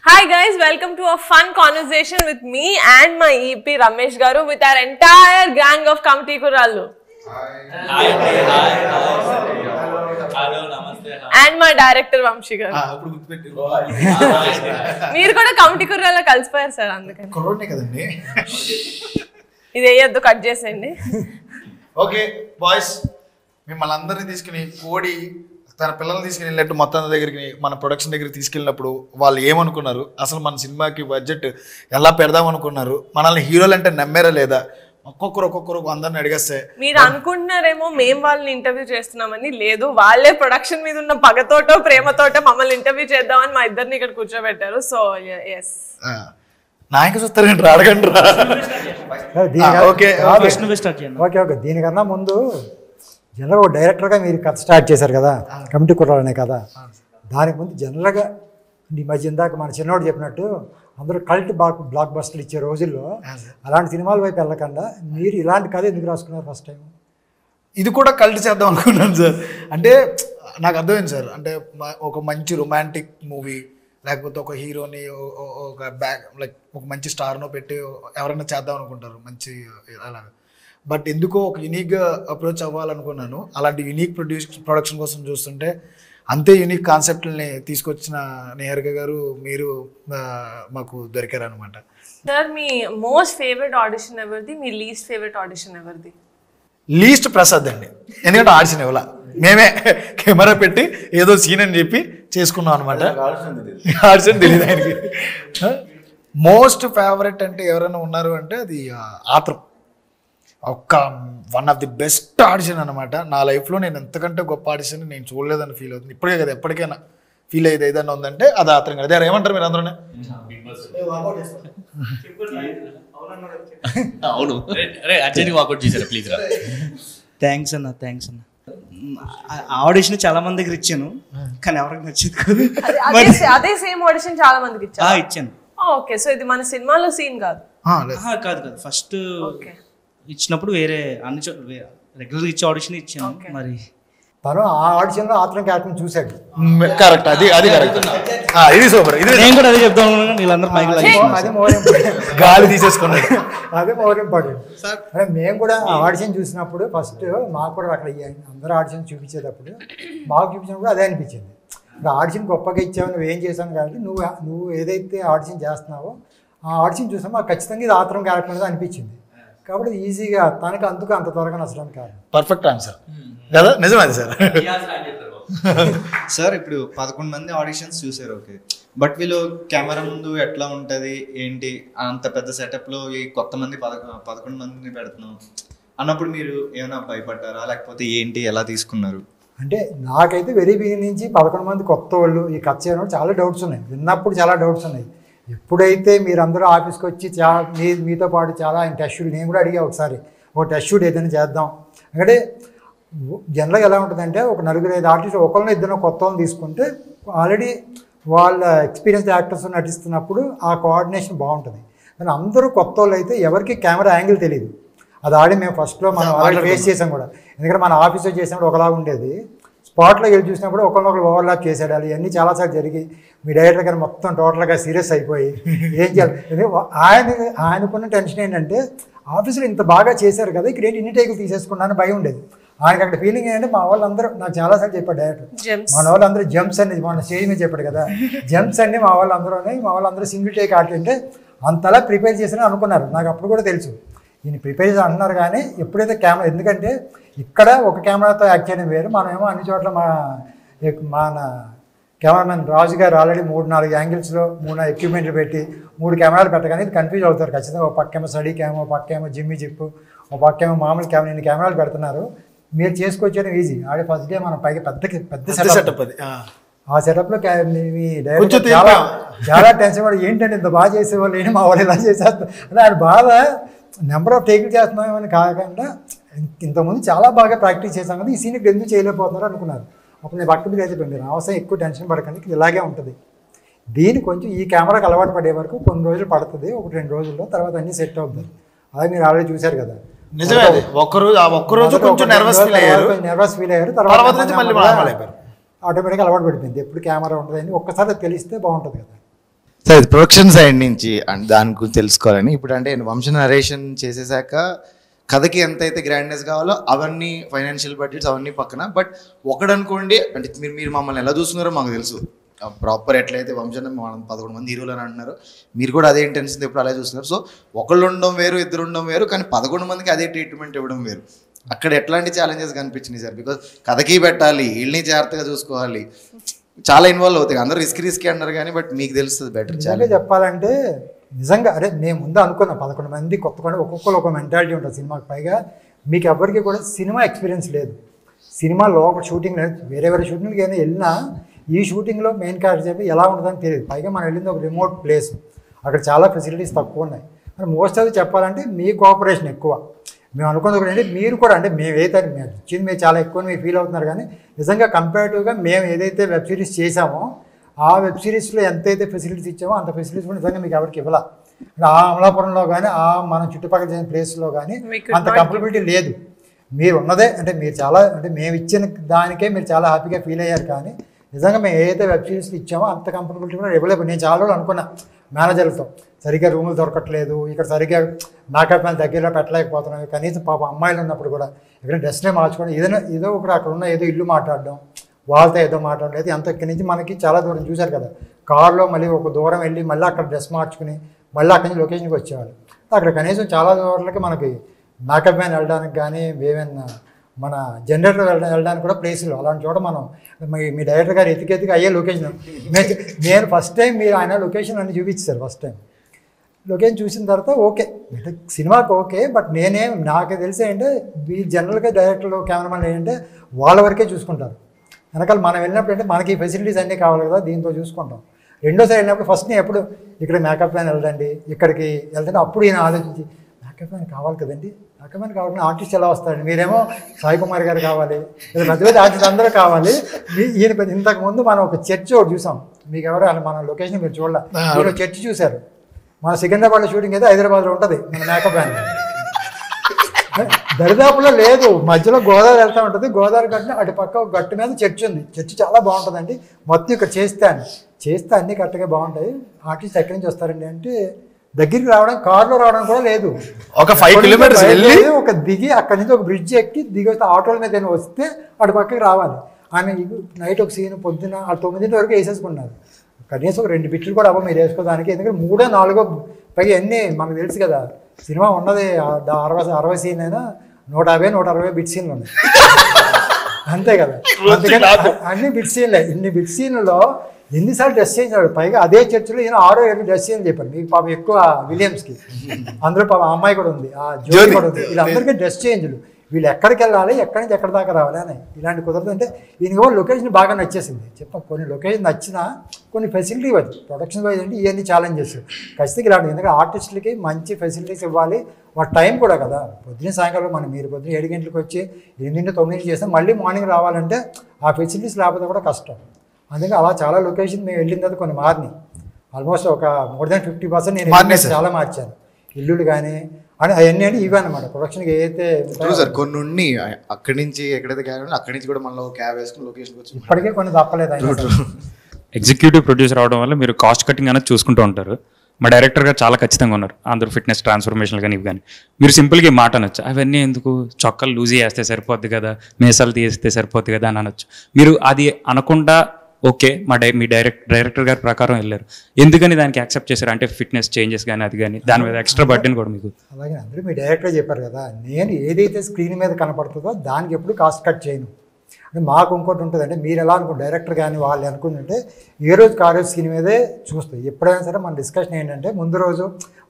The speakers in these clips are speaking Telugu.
Hi guys, welcome to a fun conversation with me and my EP Ramesh Garu with our entire gang of Kamti Kurallu. Hi. Hello, namaste. And my director Vamshi Garu. మీరు కూడా Kamti Kurallu కలిసిపోయారు సార్ అందుకని. కొరోనే కదండి. ఇది ఏయొద్దు కట్ చేసేయండి. ఓకే బాయ్స్, మిమ్మల్ని అందరినీ తీసుకుని కోడి తన పిల్లల్ని తీసుకుని వెళ్ళినట్టు మొత్తం దగ్గరికి మన ప్రొడక్షన్ దగ్గరికి తీసుకెళ్ళినప్పుడు వాళ్ళు ఏమనుకున్నారు, అసలు మన సినిమాకి బడ్జెట్ ఎలా పెడదాం అనుకున్నారు, మనల్ని హీరోలు అంటే నమ్మారా లేదా, ఒక్కొక్కరు అందరిని అడిగేస్తే మీరు అనుకుంటున్నారేమో మేము వాళ్ళని ఇంటర్వ్యూ చేస్తున్నామని. లేదు, వాళ్ళే ప్రొడక్షన్ మీద ఉన్న పగతోటో ప్రేమతోటో మమ్మల్ని ఇంటర్వ్యూ చేద్దామని మా ఇద్దరిని ఇక్కడ కూర్చోబెట్టారు. సో ఎస్, నాయక చూస్తారండి, అడగండి రా. ఓకే ఓకే దీనికన్నా ముందు జనరల్గా ఒక డైరెక్టర్గా మీరు కథ స్టార్ట్ చేశారు కదా, కమిటీ కుర్రాలు అనే కదా. దానికి ముందు జనరల్గా ఈ మధ్య ఇందాక మన చిన్నోడు చెప్పినట్టు అందరూ కల్ట్ బ్లాక్ బస్టర్లు ఇచ్చే రోజుల్లో అలాంటి సినిమాల వైపు వెళ్ళకుండా మీరు ఇలాంటి కథ ఎందుకు రాసుకున్నారు ఫస్ట్ టైం? ఇది కూడా కల్ట్ చేద్దాం అనుకున్నాను సార్. అంటే నాకు అర్థమైంది సార్, అంటే ఒక మంచి రొమాంటిక్ మూవీ లేకపోతే ఒక హీరోని ఒక ఒక మంచి స్టార్నో పెట్టి ఎవరైనా చేద్దాం అనుకుంటారు మంచి అలాగా. బట్ ఎందుకో ఒక యూనిక్గా అప్రోచ్ అవ్వాలనుకున్నాను. అలాంటి యూనిక్ ప్రొడక్షన్ కోసం చూస్తుంటే అంతే యూనిక్ కాన్సెప్ట్ని తీసుకొచ్చిన నిహారిక గారు మీరు మాకు దొరికారు అనమాట. సార్, మీ మోస్ట్ ఫేవరెట్ ఆడిషన్ ఎవరిది, మీ లీస్ట్ ఫేవరెట్ ఆడిషన్ ఎవరిది? లీస్ట్ ప్రసాద్ అండి, ఎందుకంటే ఆడిషన్ ఇవ్వాల, మేమే కెమెరా పెట్టి ఏదో సీన్ అని చెప్పి చేసుకున్నాం అనమాట. ఆడిషన్ తెలియదు ఆయనకి. మోస్ట్ ఫేవరెట్ అంటే ఎవరైనా ఉన్నారు అంటే అది ఆత్రం. One of the best audition అనమాట. నా లైఫ్లో నేను ఎంతకంటే గొప్ప ఆడిషన్ నేను చూడలేదని ఫీల్ అవుతుంది ఇప్పటికే కదా. ఎప్పటికైనా ఫీల్ అయ్యేది ఏదైనా ఉందంటే అది ఆత్రం కదా. అదే ఏమంటారు మీరు అందరూనే? అవును, అర్జెంట్ వాకౌట్ చేశారు ప్లీజ్ రా. థ్యాంక్స్ అన్న. ఆడిషన్ చాలా మంది దగ్గర ఇచ్చాను కానీ ఎవరికి నచ్చింది కాదు. అదే సేమ్ ఆడిషన్ చాలా మందికి ఇచ్చాను. ఓకే, సో ఇది మన సినిమాలో సీన్ కాదు. కాదు ఫస్ట్ ఇచ్చినప్పుడు వేరే అన్ని రెగ్యులర్ ఇచ్చే ఆడిషన్ ఇచ్చాను. మరి తను ఆ ఆడిషన్లో ఆత్రం క్యారెక్టర్ చూశాడు. కరెక్ట్, అది కరెక్ట్. ఇది సూపర్. ఇది నేను కూడా అదే చెప్తాను. వీళ్ళందరూ అది మోర్ ఇంపార్టెంట్. గాలి తీసేసుకున్నాడు. అదే మోర్ ఇంపార్టెంట్. మేము కూడా ఆ ఆడిషన్ చూసినప్పుడు ఫస్ట్ మాకు కూడా అక్కడ అందరూ ఆడిషన్ చూపించేటప్పుడు మాకు చూపించినప్పుడు అదే అనిపించింది. ఇంకా ఆడిషన్ గొప్పగా ఇచ్చావు, నువ్వు ఏం చేసావు కాబట్టి నువ్వు ఏదైతే ఆడిషన్ చేస్తున్నావో ఆ ఆడిషన్ చూసామో మాకు ఖచ్చితంగా ఇది ఆత్రం క్యారెక్టర్ అనేది అనిపించింది. కాబట్టి ఈజీగా తనకి అందుకు అంత త్వరగా నచ్చడం కాదు. పర్ఫెక్ట్ ఆన్సర్ కదా, నిజమది సార్. సార్ ఇప్పుడు 11 మంది ఆడిషన్స్ చూసారు, ఓకే. బట్ వీళ్ళు కెమెరా ముందు ఎట్లా ఉంటుంది ఏంటి, అంత పెద్ద సెటప్లో ఈ కొత్త మంది 11 మందిని పెడుతున్నాం అన్నప్పుడు మీరు ఏమైనా భయపడ్డారా, లేకపోతే ఏంటి, ఎలా తీసుకున్నారు? అంటే నాకైతే వెరీ బిగినింగ్ నుంచి 11 మంది కొత్త వాళ్ళు ఈ కథ చేయడం చాలా డౌట్స్ ఉన్నాయి. విన్నప్పుడు చాలా డౌట్స్ ఉన్నాయి. ఎప్పుడైతే మీరందరూ ఆఫీస్కి వచ్చి మీతో పాటు చాలా టెస్ట్ షూట్, నేను కూడా అడిగా ఒకసారి ఒక టెస్ట్ షూట్ ఏదైనా చేద్దాం అంటే జనరల్గా ఎలా ఉంటుందంటే ఒక 4-5 ఆర్టిస్ట్ ఒకరిని ఇద్దరు కొత్త వాళ్ళని తీసుకుంటే ఆల్రెడీ వాళ్ళ ఎక్స్పీరియన్స్ యాక్టర్స్ నటిస్తున్నప్పుడు ఆ కోఆర్డినేషన్ బాగుంటుంది. కానీ అందరూ కొత్త వాళ్ళు అయితే ఎవరికి కెమెరా యాంగిల్ తెలియదు. అది ఆడి మేము ఫస్ట్లో మనం ఆల్రెడీ ఫేస్ చేసాం కూడా. ఎందుకంటే మన ఆఫీస్లో చేసినప్పుడు ఒకలా ఉండేది, స్పాట్లో వెళ్ళి చూసినప్పుడు ఒకరినొకరు ఓవర్లాప్ చేసేయాలి. ఇవన్నీ చాలాసార్లు జరిగి మీ డైరెక్టర్ గారు మొత్తం టోటల్గా సీరియస్ అయిపోయి ఏం చేయాలి. ఆయనకున్న టెన్షన్ ఏంటంటే ఆఫీసులో ఇంత బాగా చేశారు కదా, ఇక్కడ ఏంటి ఇన్ని టేకులు తీసేసుకున్నాను భయం ఉండేది. ఆయనకి అక్కడ ఫీలింగ్ ఏంటంటే మా వాళ్ళందరూ నాకు చాలాసార్లు చెప్పాడు డైరెక్టర్, మన వాళ్ళందరూ జంప్స్ అన్ని మన స్టేజ్ మీద చెప్పాడు కదా, జంప్స్ అన్ని మా వాళ్ళందరూ సింగిల్ టేక్ ఆడుతుంటే అంతలా ప్రిపేర్ చేశారని అనుకున్నారు. నాకు అప్పుడు కూడా తెలుసు ఈయన ప్రిపేర్ చేసి అంటున్నారు. కానీ ఎప్పుడైతే కెమెరా, ఎందుకంటే ఇక్కడ ఒక కెమెరాతో యాక్ట్ చేయడం వేరు, మనమేమో అన్ని చోట్ల మన కెమెరామెన్ రాజు గారు ఆల్రెడీ 3-4 యాంగిల్స్లో 3 ఎక్విప్మెంట్లు పెట్టి 3 కెమెరాలు పెట్టగానే ఇది కన్ఫ్యూజ్ అవుతారు ఖచ్చితంగా. ఒక పక్కేమో స్టడీ క్యామ్, ఒక పక్కేమో జిమ్మి జిప్పు, ఒక పక్కేమో మామూలు కెమెరా, ఇన్ని కెమెరాలు పెడుతున్నారు. మీరు చేసుకొచ్చేయడం ఈజీ. ఆడే ఫస్ట్ డే మనం పైకి పెద్ద సెటప్ అది. ఆ సెటప్లో మీ డైరెక్టర్ చాలా టెన్షన్ పడి ఏంటంటే ఇంత బాగా చేసేవాళ్ళు ఏంటి మా వాళ్ళు ఇలా చేసేస్తారు అంటే ఆయన బాధ నెంబర్ ఆఫ్ టేకులు చేస్తున్నామని కాకుండా ఇంతకుముందు చాలా బాగా ప్రాక్టీస్ చేశాం కదా, ఈ సీన్ ఇక్కడ ఎందుకు చేయలేకపోతున్నారు అనుకున్నారు. అప్పుడు నేను పక్కన అయితే మీరు అవసరం ఎక్కువ టెన్షన్ పడకండి, ఇలాగే ఉంటుంది. దీన్ని కొంచెం ఈ కెమెరాకి అలవాటు పడే వరకు కొన్ని రోజులు పడుతుంది, 1-2 రోజుల్లో, తర్వాత అన్నీ సెట్ అవుతుంది. అదే మీరు ఆల్రెడీ చూశారు కదా. నిజమే, ఒక్కరోజు కొంచెం నర్వస్ ఫీల్ అయ్యారు, తర్వాత ఆటోమేటిక్గా అలవాటు పడిపోయింది. ఎప్పుడు కెమెరా ఉంటుంది అని ఒక్కసారి తెలిస్తే బాగుంటుంది కదా. సార్ ఇది ప్రొడక్షన్ సైడ్ నుంచి దాని గురించి తెలుసుకోవాలని. ఇప్పుడు అంటే వంశ నరేషన్ చేసేసాక కథకి ఎంతైతే గ్రాండ్నెస్ కావాలో అవన్నీ ఫైనాన్షియల్ బడ్జెట్స్ అవన్నీ పక్కన, బట్ ఒకడనుకోండి అంటే మీరు మమ్మల్ని ఎలా చూస్తున్నారో మాకు తెలుసు, ప్రాపర్ ఎట్లయితే వంశం మనం 11 మంది హీరోలు అని అంటున్నారు, మీరు కూడా అదే ఇంటెన్షన్ ఎప్పుడు అలాగే చూస్తున్నారు. సో ఒకళ్ళు ఉండడం వేరు, ఇద్దరు ఉండడం వేరు, కానీ 11 మందికి అదే ట్రీట్మెంట్ ఇవ్వడం వేరు. అక్కడ ఎట్లాంటి ఛాలెంజెస్ కనిపించినాయి సార్? బికాజ్ కథకి పెట్టాలి, వీళ్ళని జాగ్రత్తగా చూసుకోవాలి, చాలా ఇన్వాల్వ్ అవుతాయి. అందరూ రిస్క్ అన్నారు కానీ బట్ మీకు తెలుస్తుంది బెటర్. నిజంగా చెప్పాలంటే నిజంగా అరే నేను ముందు అనుకున్నా 11 మంది కొత్త ఒక్కొక్కరు ఒక మెంటాలిటీ ఉంటుంది సినిమాకి. పైగా మీకు ఎవరికి కూడా సినిమా ఎక్స్పీరియన్స్ లేదు, సినిమా లోపల షూటింగ్ లేదు. వేరే షూటింగ్కి అయినా వెళ్ళినా ఈ షూటింగ్లో మెయిన్ క్యారెక్టర్ చెప్పి ఎలా ఉంటుందని తెలియదు. పైగా మనం వెళ్ళింది ఒక రిమోట్ ప్లేస్, అక్కడ చాలా ఫెసిలిటీస్ తక్కువ ఉన్నాయి. మరి మోస్ట్ ఆఫ్ చెప్పాలంటే మీ కోఆపరేషన్ ఎక్కువ. మేము అనుకున్నది ఒకటి అంటే మీరు కూడా అంటే మేము ఏదైతే మేము ఇచ్చింది మీరు చాలా ఎక్కువ మీరు ఫీల్ అవుతున్నారు, కానీ నిజంగా కంపేరిటివ్గా మేము ఏదైతే వెబ్ సిరీస్ చేసామో ఆ వెబ్ సిరీస్లో ఎంతైతే ఫెసిలిటీస్ ఇచ్చామో అంత ఫెసిలిటీస్ కూడా నిజంగా మీకు ఎవరికి ఇవ్వాల. అంటే ఆ అమలాపురంలో కానీ ఆ మనం చుట్టుపక్కల చేసిన ప్లేస్లో కానీ అంత కంఫర్టబిలిటీ లేదు. మీరు ఉన్నదే అంటే మీరు చాలా అంటే మేము ఇచ్చిన దానికే మీరు చాలా హ్యాపీగా ఫీల్ అయ్యారు, కానీ నిజంగా మేము ఏదైతే వెబ్ సిరీస్లో ఇచ్చామో అంత కంఫర్టబిలిటీ కూడా ఇవ్వలేదు. నేను చాలా రోజులు అనుకున్నా మేనేజర్లతో సరిగ్గా రూములు దొరకట్లేదు, ఇక్కడ సరిగ్గా మేకప్ మ్యాన్ దగ్గరలో పెట్టలేకపోతున్నాం, కనీసం పాప అమ్మాయిలు ఉన్నప్పుడు కూడా ఇక్కడ డ్రెస్నే మార్చుకోవడం, ఏదో ఒకటి అక్కడ ఉన్న ఏదో ఇల్లు మాట్లాడడం, వాళ్ళతో ఏదో మాట్లాడలేదు. అంత ఇక్కడి నుంచి మనకి చాలా దూరం చూశారు కదా, కార్లో మళ్ళీ ఒక దూరం వెళ్ళి మళ్ళీ అక్కడ డ్రెస్ మార్చుకుని మళ్ళీ అక్కడి నుంచి లొకేషన్కి వచ్చేవాళ్ళు. అక్కడ కనీసం చాలా దూరాలకి మనకి మేకప్ మ్యాన్ వెళ్ళడానికి కానీ ఏమైనా మన జనరేటర్ వెళ్ళడానికి కూడా ప్లేసులు అలాంటి చోట మనం మీ డైరెక్టర్ గారు ఎతికి అయ్యే లొకేషన్. నేను ఫస్ట్ టైం మీరు ఆయన లొకేషన్ అన్ని చూపించారు. ఫస్ట్ టైం లొకేషన్ చూసిన తర్వాత ఓకే సినిమాకి ఓకే, బట్ నాకు తెలిసి ఏంటంటే ఈ జనరల్గా డైరెక్టర్లు కెమెరామెన్ ఏంటంటే వాళ్ళ వరకే చూసుకుంటారు. వెనకాల మనం వెళ్ళినప్పుడు అంటే మనకి ఫెసిలిటీస్ అన్నీ కావాలి కదా, దీంతో చూసుకుంటాం. రెండోసారి వెళ్ళినప్పుడు ఫస్ట్ నేను ఎప్పుడు ఇక్కడ మేకప్ మ్యాన్ వెళ్ళండి, ఇక్కడికి వెళ్తుంటే అప్పుడు ఈయన ఆలోచించి మేకప్ మ్యాన్ కావాలి కదండి, మేకప్ మ్యాన్ కావాలని ఆర్టిస్ట్ ఎలా వస్తారండి, మీరేమో సాయి కుమార్ గారు కావాలి, పెద్ద పెద్ద ఆర్టిస్ట్ అందరూ కావాలి. ఈయన ఇంతకుముందు మనం ఒక చర్చ్ ఒకటి చూసాం, మీకు ఎవరు మన లొకేషన్ మీరు చూడాలి, మీరు చర్చ్ చూశారు. మన సికింద్రాబాద్లో షూటింగ్ అయితే హైదరాబాద్లో ఉంటుంది మన మేకప్ మ్యాన్. దరిదాపులో లేదు, మధ్యలో గోదావరి వెళ్తూ ఉంటుంది, గోదావరి గట్టు అటు పక్క ఒక గట్టు మీద చర్చ్ ఉంది, చర్చ్ చాలా బాగుంటుందండి. మొత్తం ఇక్కడ చేస్తే అన్నీ కరెక్ట్గా బాగుంటాయి. ఆర్టిస్ట్ ఎక్కడి నుంచి వస్తారండి అంటే దగ్గరికి రావడం కార్లో రావడం కూడా లేదు, ఒక 5 కిలోమీటర్స్ వెళ్ళి ఒక దిగి అక్కడి నుంచి ఒక బ్రిడ్జ్ ఎక్కి దిగి వస్తే ఆటోల మీద వస్తే అటు పక్కకి రావాలి. ఆమె నైట్ ఒక సీన్ పొద్దున 9 వరకు వేసేసుకున్నారు. కనీసం ఒక 2 బిట్లు కూడా అవ్వ మీరు వేసుకోవడానికి, ఎందుకంటే 3, 4 పైగా అన్నీ మనకు తెలుసు కదా, సినిమా ఉన్నది 60 సీన్ అయినా 150, 160 బిట్ సీన్లు ఉన్నాయి అంతే కదా. అందుకని అన్ని బిట్ సీన్లే. ఇన్ని బిట్ సీన్లలో ఎన్నిసార్లు డ్రెస్ చేయించాడు. పైగా అదే చర్చిలో ఈయన 6 or 7 డ్రెస్ చేయని చెప్పారు. మీకు పాపం ఎక్కువ విలియమ్స్కి, అందులో పాపం అమ్మాయి కూడా ఉంది, ఆ జ్యోతి కూడా ఉంది, వీళ్ళందరికీ డ్రెస్ చేంజ్లు. వీళ్ళు ఎక్కడికి వెళ్ళాలి, ఎక్కడి నుంచి ఎక్కడి దాకా రావాలి అని ఇలాంటి కుదరదు. అంటే ఈయనకి కూడా లొకేషన్ బాగా నచ్చేసింది. చెప్తాం కొన్ని లొకేషన్ నచ్చినా కొన్ని ఫెసిలిటీ వైజ్ ప్రొడక్షన్ వైజ్ అంటే ఇవన్నీ ఛాలెంజెస్ ఖచ్చితంగా ఇలాంటి. ఎందుకంటే ఆర్టిస్టులకి మంచి ఫెసిలిటీస్ ఇవ్వాలి, వాళ్ళ టైం కూడా కదా. పొద్దున్న సాయంకాలం మీరు పొద్దున్న 7 గంటలకు వచ్చి 8 to 9 చేస్తాం, మళ్ళీ మార్నింగ్ రావాలంటే ఆ ఫెసిలిటీస్ లేకపోతే కూడా కష్టం. అందుకే అలా చాలా లొకేషన్ మేము వెళ్ళిన తర్వాత కొన్ని మారినాయి. ఆల్మోస్ట్ ఒక more than 50% నేను చాలా మార్చాను. ఇల్లులు కానీ అని అవన్నీ అంటే ఇవి అనమాట ప్రొడక్షన్కి ఏదైతే సార్ కొన్ని ఉన్నాయి అక్కడి నుంచి ఎక్కడైతే క్యాబ్ అక్కడి నుంచి కూడా మనలో క్యాబ్ వేసుకుని లొకేషన్కి వచ్చి ఇప్పటికే కొన్ని తప్పలేదు. ఎగ్జిక్యూటివ్ ప్రొడ్యూసర్ అవడం వల్ల మీరు కాస్ట్ కటింగ్ అనేది చూసుకుంటూ ఉంటారు. మా డైరెక్టర్ గారు చాలా ఖచ్చితంగా ఉన్నారు, అందరూ ఫిట్నెస్ ట్రాన్స్ఫర్మేషన్ కానీ ఇవి కానీ. మీరు సింపుల్గా మాట అనొచ్చు, అవన్నీ ఎందుకు చొక్కలు లూజ్ చేస్తే సరిపోద్ది కదా, మీసాలు తీస్తే సరిపోద్ది కదా అని అనొచ్చు. మీరు అది అనకుండా ఓకే మీ డైరెక్టర్ గారి ప్రకారం వెళ్ళారు, ఎందుకని దానికి యాక్సెప్ట్ చేశారు? అంటే ఫిట్నెస్ చేంజెస్ కానీ అది కానీ దాని మీద ఎక్స్ట్రా బర్డెన్ కూడా మీకు. అలాగే అందరూ మీ డైరెక్టర్ చెప్పారు కదా, నేను ఏదైతే స్క్రీన్ మీద కనపడుతుందో దానికి ఎప్పుడు కాస్ట్ కట్ చేయను. అంటే మాకు ఇంకోటి ఉంటుంది, అంటే మీరు ఎలా అనుకుంటే డైరెక్టర్ కానీ వాళ్ళు అనుకుంటుంటే ఏ రోజుకి ఆ రోజు స్క్రీన్ మీదే చూస్తాయి. ఎప్పుడైనా సరే మన డిస్కషన్ ఏంటంటే ముందు రోజు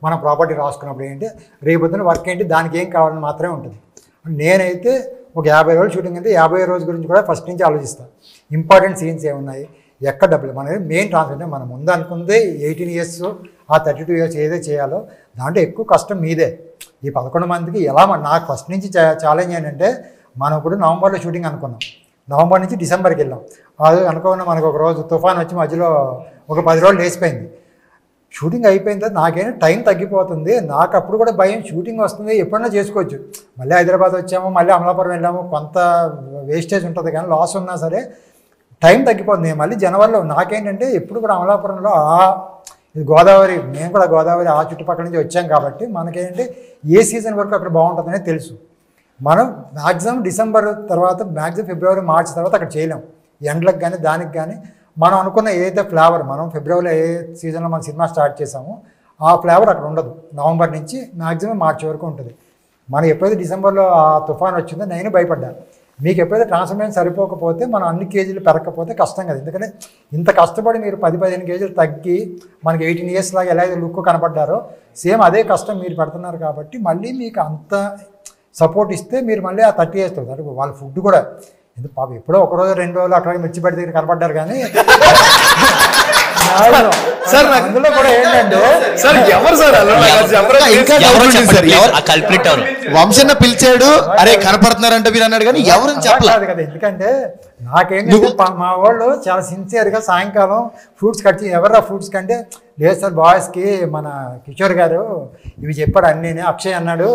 మన ప్రాపర్టీ రాసుకున్నప్పుడు ఏంటి రేపొద్దున వర్క్ ఏంటి దానికి ఏం కావాలని మాత్రమే ఉంటుంది. నేనైతే ఒక 50 రోజులు షూటింగ్ అయితే 50 రోజు గురించి కూడా ఫస్ట్ నుంచి ఆలోచిస్తాను. ఇంపార్టెంట్ సీన్స్ ఏమున్నాయి, ఎక్కడ డబ్బులు, మన మెయిన్ ట్రాన్స్ఫర్ అంటే మనం ముందు అనుకుందే 18 years ఆ 32 years ఏదో చేయాలో దాంట్లో ఎక్కువ కష్టం మీదే. ఈ 11 మందికి ఎలా నాకు ఫస్ట్ నుంచి ఛాలెంజ్ ఏంటంటే మనం ఇప్పుడు నవంబర్లో షూటింగ్ అనుకున్నాం, నవంబర్ నుంచి డిసెంబర్కి వెళ్ళాం. అది అనుకున్న మనకు ఒక రోజు తుఫాన్ వచ్చి మధ్యలో ఒక 10 రోజులు లేచిపోయింది. షూటింగ్ అయిపోయిన తర్వాత నాకేనా టైం తగ్గిపోతుంది, నాకు అప్పుడు కూడా భయం షూటింగ్ వస్తుంది ఎప్పుడైనా చేసుకోవచ్చు. మళ్ళీ హైదరాబాద్ వచ్చాము, మళ్ళీ అమలాపురం వెళ్ళాము, కొంత వేస్టేజ్ ఉంటుంది కానీ లాస్ ఉన్నా సరే టైం తగ్గిపోతుంది. మళ్ళీ జనవరిలో నాకేంటంటే ఎప్పుడు కూడా అమలాపురంలో ఇది గోదావరి, మేము కూడా గోదావరి ఆ చుట్టుపక్కల నుంచి వచ్చాం కాబట్టి మనకేంటి ఏ సీజన్ వరకు అక్కడ బాగుంటుందనే తెలుసు. మనం మ్యాక్సిమం డిసెంబర్ తర్వాత మ్యాక్సిమం ఫిబ్రవరి మార్చి తర్వాత అక్కడ చేయలేం. ఎండలకు కానీ దానికి కానీ మనం అనుకున్న ఏదైతే ఫ్లేవర్ మనం ఫిబ్రవరిలో ఏ సీజన్లో మనం సినిమా స్టార్ట్ చేసామో ఆ ఫ్లేవర్ అక్కడ ఉండదు. నవంబర్ నుంచి మ్యాక్సిమం మార్చి వరకు ఉంటుంది. మనం ఎప్పుడైతే డిసెంబర్లో ఆ తుఫాన్ వచ్చిందో నేను భయపడ్డాను. మీకు ఎప్పుడైతే ట్రాన్స్ఫర్మేషన్ సరిపోకపోతే మనం అన్ని కేజీలు పెరగకపోతే కష్టం కదా. ఎందుకంటే ఇంత కష్టపడి మీరు 10-15 కేజీలు తగ్గి మనకి 18 years లాగా ఎలా అయితే లుక్ కనపడ్డారో సేమ్ అదే కష్టం మీరు పెడుతున్నారు కాబట్టి మళ్ళీ మీకు అంత సపోర్ట్ ఇస్తే మీరు మళ్ళీ ఆ 30 years అవుతారు. వాళ్ళ ఫుడ్ కూడా ఎందుకు పాపం ఎప్పుడో 1 రోజు 2 రోజులు అక్కడ మిర్చిపడి దగ్గర కనపడ్డారు కానీ సార్ అందులో కూడా ఏంటంటే సార్ ఎవరు సార్ వంశన్న పిలిచాడు, అరే కనపడుతున్నారంట మీరు అన్నాడు కానీ ఎవరు చెప్పలేదు కదా. ఎందుకంటే నాకేంటంటే మా వాళ్ళు చాలా సిన్సియర్గా సాయంకాలం ఫ్రూట్స్ కట్ చేసి ఎవరా ఫ్రూట్స్ కంటే లేదు సార్ బాయ్స్కి మన కిషోర్ గారు ఇవి చెప్పాడు అన్నీ, అక్షయ్ అన్నాడు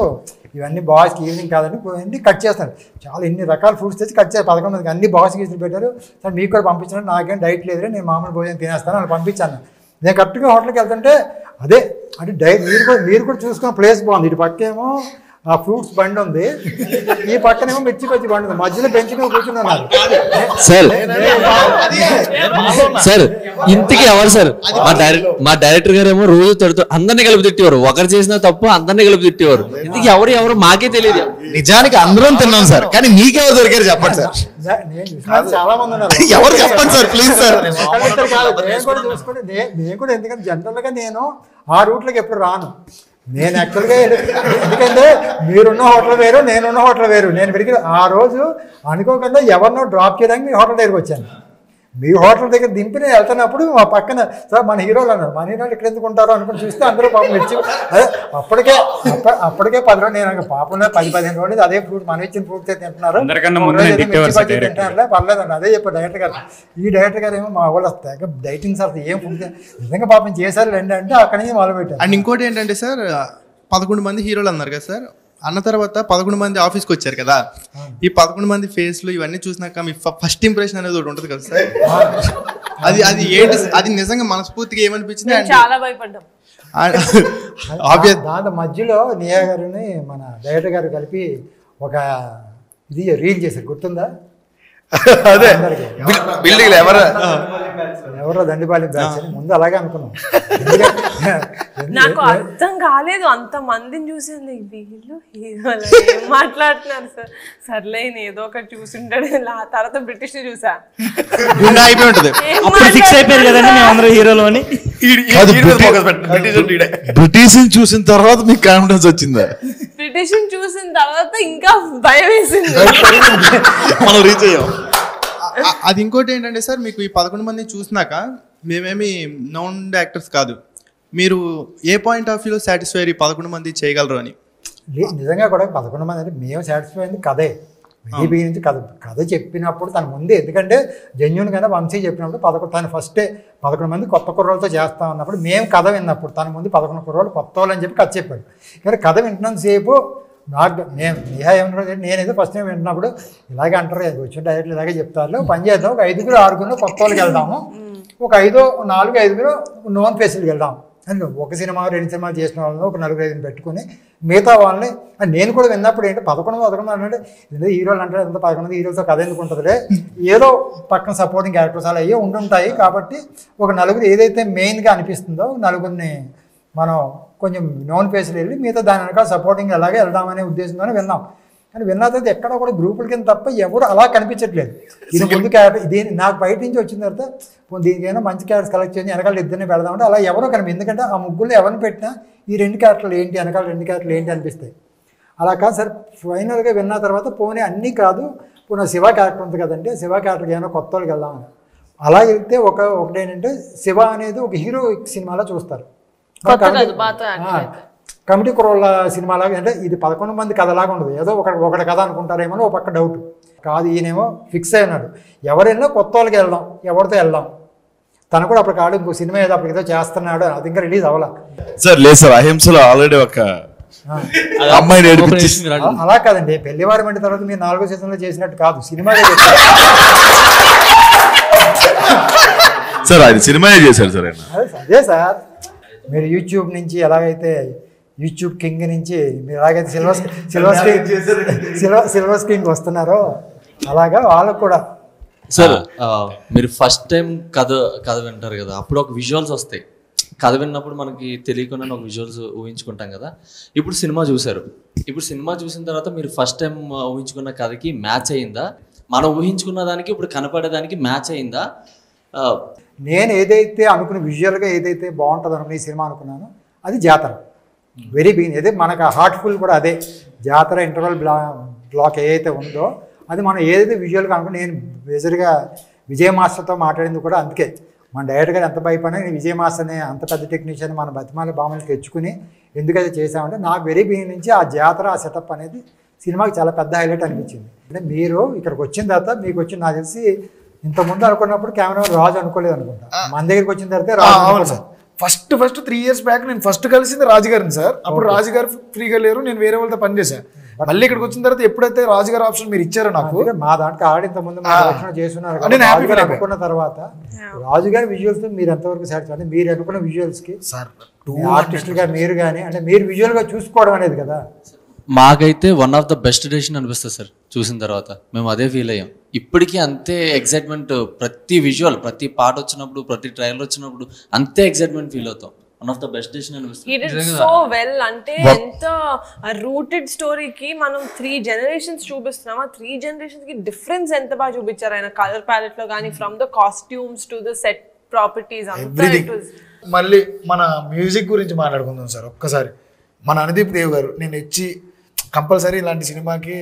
ఇవన్నీ బాయ్స్కి ఈవినింగ్ కాదని అన్నీ కట్ చేస్తాను. చాలా ఇన్ని రకాల ఫ్రూట్స్ తెచ్చి కట్ చేసి 11 మందికి అన్ని బాయ్స్కి ఇచ్చి పెట్టారు. సార్ మీకు కూడా పంపించాను, నాకేం డైట్ లేదు, నేను మామూలు భోజనం తినేస్తాను అని పంపించాను. నేను కరెక్ట్గా హోటల్కి వెళ్తుంటే అదే అంటే డైట్ మీరు కూడా చూసుకున్న ప్లేస్ బాగుంది. ఇటు పక్కేమో ఆ ఫ్రూట్స్ బండి ఉంది, ఈ పక్కనేమో మిర్చి బజ్జి బండి ఉంది, మధ్యలో బెంచ్ మీద కూర్చున్నారు. సార్ ఇంతకీ ఎవరు సార్? మా డైరెక్టర్ గారు ఏమో రోజు తడుతూ అందరినీ కలిపి తిట్టేవారు, ఒకరు చేసిన తప్పు అందరినీ కలిపి తిట్టేవారు. ఇంతకీ ఎవరు మాకే తెలియదు. నిజానికి అందరం తిన్నాం సార్, కానీ మీకెవరు దొరికారు చెప్పండి సార్. చాలా మంది ఉన్నారు, ఎవరు చెప్పండి సార్ ప్లీజ్ సార్. నేను కూడా ఎందుకంటే జనరల్గా నేను ఆ రూట్లోకి ఎప్పుడు రాను. నేను యాక్చువల్గా ఎందుకంటే మీరున్న హోటల్ వేరు, నేనున్న హోటల్ వేరు. నేను పెరిగి ఆ రోజు అనుకోకుండా ఎవరినో డ్రాప్ చేయడానికి మీ హోటల్ దగ్గరికి వచ్చాను. మీ హోటల్ దగ్గర దింపి నేను వెళ్తున్నప్పుడు మా పక్కన సార్ మన హీరోలు అన్నారు, మన హీరోలు ఇక్కడ ఎందుకు ఉంటారో అనుకుని చూస్తే అందరూ పాపం ఇచ్చి అదే అప్పటికే 10 రోజులు నేను పాపంలో 10-15 రోజులు అదే ఫ్రూట్ మనం ఇచ్చిన ఫ్రూట్స్ తింటున్నారు, తింటున్నారులే పర్లేదండి అదే చెప్పారు డైరెక్టర్ గారు. ఈ డైరెక్టర్ గారు ఏమో మా వాళ్ళు వస్తాయి డైటింగ్ సార్ ఏం ఫుడ్ నిజంగా పాపం చేశారు రండి అంటే అక్కడి నుంచి మొదలు పెట్టారు. అండ్ ఇంకోటి ఏంటంటే సార్ 11 మంది హీరోలు అన్నారు కదా సార్, అన్న తర్వాత 11 మంది ఆఫీస్కి వచ్చారు కదా, ఈ 11 మంది ఫేస్లు ఇవన్నీ చూసినాక మీ ఫస్ట్ ఇంప్రెషన్ అనేది ఒకటి ఉంటుంది కదా సార్, అది ఏంటి? అది నిజంగా మనస్ఫూర్తిగా ఏమనిపించింది? చాలా భయపడ్డాం. దాని మధ్యలో నియా గారిని మన డైరెక్టర్ గారు కలిపి ఒక ఇది రీల్ చేశారు, గుర్తుందా? అదే బిల్డింగ్ ఎవరో దండిపాలెం బ్యాచ్ అని ముందు అలాగే అనుకున్నాం. నాకు అర్థం కాలేదు, అంత మందిని చూసాను వీళ్ళు హీరోలు ఏం మాట్లాడుతున్నారు సార్. సర్లే ఏదో ఒకటి చూసింటాడు. తర్వాత బ్రిటిష్ ని చూసా, ఫిక్స్ అయిపోయారు కదండి మేమందరూ హీరోలు అని. బ్రిటిష్ చూసిన తర్వాత మీకు కాన్ఫిడెన్స్ వచ్చిందా? బ్రిటిష్ చూసిన తర్వాత ఇంకా భయం వేసింది. మనం రీచ్ అయ్యాం. అది ఇంకోటి ఏంటంటే సార్, మీకు ఈ 11 మంది చూసినాక మేమేమి నౌన్ యాక్టర్స్ కాదు, మీరు ఏ పాయింట్ ఆఫ్ వ్యూలో సాటిస్ఫై 11 మంది చేయగలరు అని? నిజంగా కూడా 11 మంది అంటే మేము సాటిస్ఫై అయింది కథే. విజయ్ నుంచి కథ చెప్పినప్పుడు తన ముందే, ఎందుకంటే జెన్యున్గానే వంశీ చెప్పినప్పుడు తను ఫస్టే 11 మంది కొత్త కుర్రోళ్ళతో చేస్తా ఉన్నప్పుడు మేము కథ విన్నప్పుడు తన ముందు 11 కుర్రోళ్ళు కొత్త వాళ్ళు అని చెప్పి కథ చెప్పాడు. కానీ కథ వింటున్నంతసేపు నాకు నేహా ఏమన్నా నేనేదో ఫస్ట్ టైం వింటున్నప్పుడు ఇలాగే అంటారు, వచ్చిన డైరెక్ట్లు ఇలాగే చెప్తారు, పని చేద్దాం, ఒక 5-6 కొత్త వాళ్ళకి వెళ్దాము, ఒక 4-5 నోన్ ఫేస్లకి వెళ్దాం అని ఒక సినిమా 2 సినిమాలు చేసిన వాళ్ళని ఒక 4-5 పెట్టుకుని మిగతా వాళ్ళని నేను కూడా విన్నప్పుడు ఏంటి 11 అంటే ఏదో హీరోలు అంటే ఎంత 11 హీరోలతో కథ ఎందుకు ఉంటుందిలే, ఏదో పక్కన సపోర్టింగ్ క్యారెక్టర్స్ అలా అయ్యే ఉంటుంటాయి కాబట్టి ఒక 4 ఏదైతే మెయిన్గా అనిపిస్తుందో 4 మనం కొంచెం నోన్ ఫేస్లు వెళ్ళి మిగతా దాని వెనకాల సపోర్టింగ్ అలాగే వెళ్దామనే ఉద్దేశంతోనే విన్నాం. కానీ విన్న తర్వాత ఎక్కడ కూడా గ్రూపుల కింద తప్ప ఎవరు అలా కనిపించట్లేదు. ఇది ముందు క్యారెక్టర్ దీని నాకు బయట నుంచి వచ్చిన తర్వాత దీనికైనా మంచి క్యారెక్టర్స్ కలెక్ట్ చేసి వెనకాల ఇద్దరిని పెడదామంటే అలా ఎవరో కనిపి, ఎందుకంటే ఆ ముగ్గురు ఎవరిని పెట్టినా ఈ 2 క్యారెక్టర్లు ఏంటి వెనకాల 2 క్యారెక్టర్లు ఏంటి అనిపిస్తాయి. అలా కాదు సార్, ఫైనల్గా విన్న తర్వాత పోనీ అన్నీ కాదు, పోనీ శివ క్యారెక్టర్ ఉంది కదంటే శివ క్యారెక్టర్కి ఏమైనా కొత్త వాళ్ళకి వెళ్దామని అలా వెళ్తే ఒకటేంటంటే శివ అనేది ఒక హీరో సినిమాలో చూస్తారు, కమిటీ కుర్రోళ్ళ సినిమాలాగా. అంటే ఇది 11 మంది కథలాగా ఉండదు, ఏదో ఒకటి కథ అనుకుంటారేమో ఒక పక్క డౌట్ కాదు. ఈయనేమో ఫిక్స్ అయినాడు, ఎవరైనా కొత్త వాళ్ళకి వెళ్దాం, ఎవరితో వెళ్దాం. తను కూడా అప్పుడు కాడు ఇంకో సినిమా ఏదో అప్పటికేదో చేస్తున్నాడు, అది ఇంకా రిలీజ్ అవ్వాలా సార్. లేదు సార్, అహింసలో ఆల్రెడీ ఒక అమ్మాయి అలా కాదండి, పెళ్లివారం అంటే తర్వాత మీరు 4వ సీజన్లో చేసినట్టు కాదు, సినిమాలో సార్. అది సినిమా చేశారు సార్. అదే సార్, మీరు యూట్యూబ్ నుంచి ఎలాగైతే యూట్యూబ్ కింగ్ నుంచి మీరు ఎలాగైతే సిల్వర్ స్క్రీన్కి వస్తున్నారో అలాగా వాళ్ళకు కూడా. సార్ మీరు ఫస్ట్ టైం కథ వింటారు కదా, అప్పుడు ఒక విజువల్స్ వస్తాయి. కథ విన్నప్పుడు మనకి తెలియకుండా ఒక విజువల్స్ ఊహించుకుంటాం కదా. ఇప్పుడు సినిమా చూసారు, ఇప్పుడు సినిమా చూసిన తర్వాత మీరు ఫస్ట్ టైం ఊహించుకున్న కథకి మ్యాచ్ అయిందా? మనం ఊహించుకున్న దానికి ఇప్పుడు కనపడేదానికి మ్యాచ్ అయిందా? నేను ఏదైతే అనుకున్న విజువల్గా ఏదైతే బాగుంటుంది అనుకున్న ఈ సినిమా అనుకున్నానో అది జాతర. వెరీ బిగిన్ అదే మనకు హార్ట్ఫుల్ కూడా అదే జాతర ఇంటర్వల్ బ్లాక్ ఏదైతే ఉందో అది మనం ఏదైతే విజువల్గా అనుకున్నా. నేను మేజర్గా విజయ్ మాస్టర్తో మాట్లాడింది కూడా అందుకే. మన డైరెక్టర్ గారు ఎంత భయపడినా నేను విజయ్ మాస్టర్ని అంత పెద్ద టెక్నీషియన్ మన బతిమాల బామలు తెచ్చుకుని ఎందుకైతే చేసామంటే నాకు వెరీ బిగిన్ నుంచి ఆ జాతర ఆ సెటప్ అనేది సినిమాకి చాలా పెద్ద హైలైట్ అనిపించింది. అంటే మీరు ఇక్కడికి వచ్చిన తర్వాత మీకు వచ్చి నాకు తెలిసి ఇంతకుముందు అనుకున్నప్పుడు కెమెరామెన్ రాజు అనుకోలేదు అనుకుంటా. మన దగ్గరికి వచ్చిన తర్వాత రాజు. ఫస్ట్ 3 years బ్యాక్ నేను ఫస్ట్ కలిసింది రాజుగారిని సార్. అప్పుడు రాజుగారు ఫ్రీగా లేరు, నేను వేరే వాళ్ళతో పనిచేశాను. మళ్ళీ ఇక్కడికి వచ్చిన తర్వాత ఎప్పుడైతే రాజుగారు ఆప్షన్ మీరు ఇచ్చారో నాకు, మా దాంట్లో ఆడి ఇంతకుముందు చేస్తున్నారు అనుకున్న తర్వాత రాజుగారి విజువల్స్ మీరు ఎంతవరకు సాటిస్ఫై అంటే మీరు అనుకున్న విజువల్స్కి సార్ ఆర్టిస్టులుగా మీరు కానీ అంటే మీరు విజువల్గా చూసుకోవడం అనేది కదా. మాకైతే one of the best decision అనిపిస్తుంది సార్. చూసిన తర్వాత మేము అదే ఫీల్ అయ్యాం. ఇప్పటికీ అంతే ఎక్సైట్మెంట్, ప్రతి విజువల్ ప్రతి పాట వచ్చినప్పుడు ప్రతి ట్రైలర్ వచ్చినప్పుడు అంతే ఎక్సైట్మెంట్ ఫీల్ అవుతాం. One of the best decision అనిపిస్తుంది. సో వెల్ అంటే ఎంత రూటెడ్ స్టోరీకి మనం 3 generations చూపిస్తున్నాం. ఆ 3 generations కి డిఫరెన్స్ ఎంత బాగా చూపించారు ఆయన కలర్ ప్యాలెట్ లో కానీ, from the costumes to the set properties అంతా. మళ్ళీ మన మ్యూజిక్ గురించి మాట్లాడుకుందాం సార్ ఒక్కసారి. మన అనుదీప్ దేవ్ గారు నేను ఇచ్చి కంపల్సరీ ఇలాంటి సినిమాకి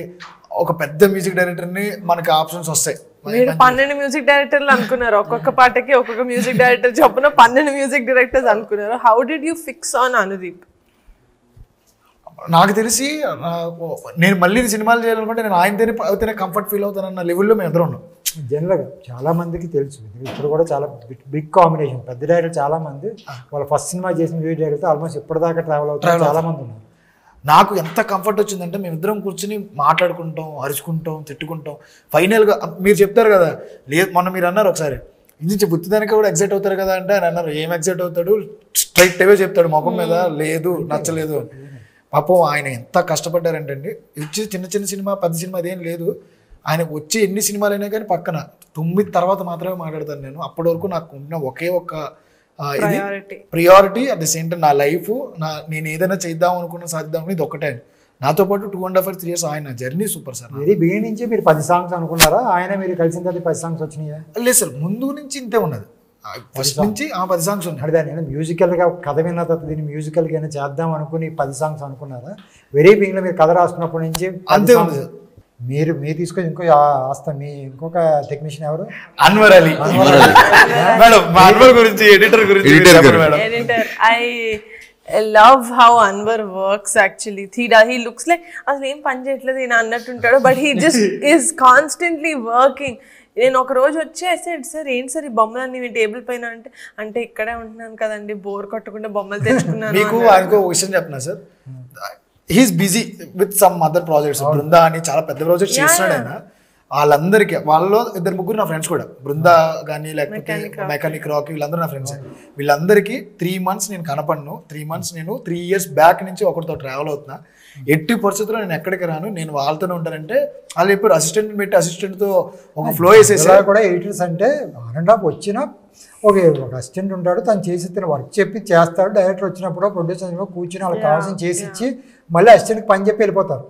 ఒక పెద్ద మ్యూజిక్ డైరెక్టర్ని మనకి ఆప్షన్స్ వస్తాయి. మీరు 12 మ్యూజిక్ డైరెక్టర్లు అనుకున్నారు, ఒక్కొక్క పాటకి ఒక్కొక్క మ్యూజిక్ డైరెక్టర్ చొప్పున 12 మ్యూజిక్ డైరెక్టర్స్ అనుకున్నారు. How did you fix on Anudeep? నాకు తెలిసి నేను మళ్ళీ సినిమాలు చేయాలనుకుంటే నేను ఆయనతోనే కంఫర్ట్ ఫీల్ అవుతానన్న లెవెల్లో మేము ఎదురు ఉన్నాం. జనరల్గా చాలా మందికి తెలుసు ఇప్పుడు కూడా చాలా బిగ్ కాంబినేషన్. పెద్ద డైరెక్టర్ చాలా మంది వాళ్ళ ఫస్ట్ సినిమా చేసిన మ్యూజిక్ డైరెక్టర్ ఆల్మోస్ట్ ఇప్పటిదాకా ట్రావెల్ అవుతారు చాలా మంది ఉన్నారు. నాకు ఎంత కంఫర్ట్ వచ్చిందంటే మేమిద్దరం కూర్చుని మాట్లాడుకుంటాం, అరుచుకుంటాం, తిట్టుకుంటాం. ఫైనల్గా మీరు చెప్తారు కదా, లేదు మొన్న మీరు అన్నారు ఒకసారి ఇది బుద్ధిదానికి కూడా ఎగ్జైట్ అవుతారు కదా అంటే ఆయన అన్నారు ఏం ఎగ్జైట్ అవుతాడు, స్ట్రైట్ అవే చెప్తాడు ముఖం మీద, లేదు నచ్చలేదు. పాపం ఆయన ఎంత కష్టపడ్డారంటే అండి. ఇచ్చి చిన్న సినిమా పెద్ద సినిమా అదేం లేదు, ఆయన వచ్చి ఎన్ని సినిమాలు అయినా కానీ పక్కన 9 తర్వాత మాత్రమే మాట్లాడతాను నేను. అప్పటి వరకు నాకు ఉన్న ఒకే ఒక్క priority at the same time నా లైఫ్, నేను ఏదైనా చేద్దాం అనుకున్నా సాధిద్దాం అనుకుని ఇది ఒక్కటే. నాతో పాటు 2.5 3 years ఆయన journey super sir. Very beginning నుంచి మీరు 10 songs అనుకున్నారా? ఆయన మీరు కలిసిన తర్వాత 10 songs వచ్చినాయా? లేదు సార్, ముందు నుంచి ఇంతే ఉన్నది. ఫస్ట్ నుంచి 10 songs ఉన్నాయి. అంటే దాన్ని మ్యూజికల్గా కథ విన్న తర్వాత దీన్ని మ్యూజికల్గా అయినా చేద్దాం అనుకుని 10 songs అనుకున్నారా? వెరీ బిగినింగ్లో మీరు కథ రాసుకున్నప్పటి నుంచి అంతే ఉంది సార్. మీరు తీసుకొని ఇంకొక టెక్నీషియన్ ఎవరు? అన్వర్ అలీ మేడం. అన్వర్ గురించి ఎడిటర్ గురించి I love how Anwar works actually. He looks like అసలు ఏం పని చేయట్లేదు ఈయన అన్నట్టుంటాడు, but he just is constantly working. నేను ఒక రోజు వచ్చి సార్ ఏంటి సార్ ఈ బొమ్మలన్నీ మీ టేబుల్ పైన అంటే ఇక్కడే ఉంటున్నాను కదండి, బోర్ కొట్టకుండా బొమ్మలు తెచ్చుకున్నాను. మీకు ఆయనకు ఒక విషయం చెప్పిన sir, he's busy with some other projects. Brinda అని చాలా పెద్ద ప్రాజెక్ట్స్ చేస్తున్నాడు ఆయన. వాళ్ళందరికీ వాళ్ళలో 2-3 నా ఫ్రెండ్స్ కూడా, బృందా కానీ లేకపోతే మెకానిక్ రాకీ, వీళ్ళందరూ నా ఫ్రెండ్స్. వీళ్ళందరికీ 3 months నేను కనపడను. 3 months నేను 3 years బ్యాక్ నుంచి ఒకరితో ట్రావెల్ అవుతున్నా. ఎట్టి పరిస్థితుల్లో నేను ఎక్కడికి రాను, నేను వాళ్ళతోనే ఉంటానంటే వాళ్ళు చెప్పారు. అసిస్టెంట్ పెట్టి అసిస్టెంట్తో ఒక ఫ్లో వేసేసారు కూడా. ఎడిటర్స్ అంటే ఆన్ వచ్చిన ఒక అసిస్టెంట్ ఉంటాడు, తను చేసి వర్క్ చెప్పి చేస్తాడు. డైరెక్టర్ వచ్చినప్పుడు ప్రొడ్యూసర్ కూర్చొని వాళ్ళకి కావాల్సిన చేసి ఇచ్చి మళ్ళీ అసిస్టెంట్కి పని చెప్పి వెళ్ళిపోతారు.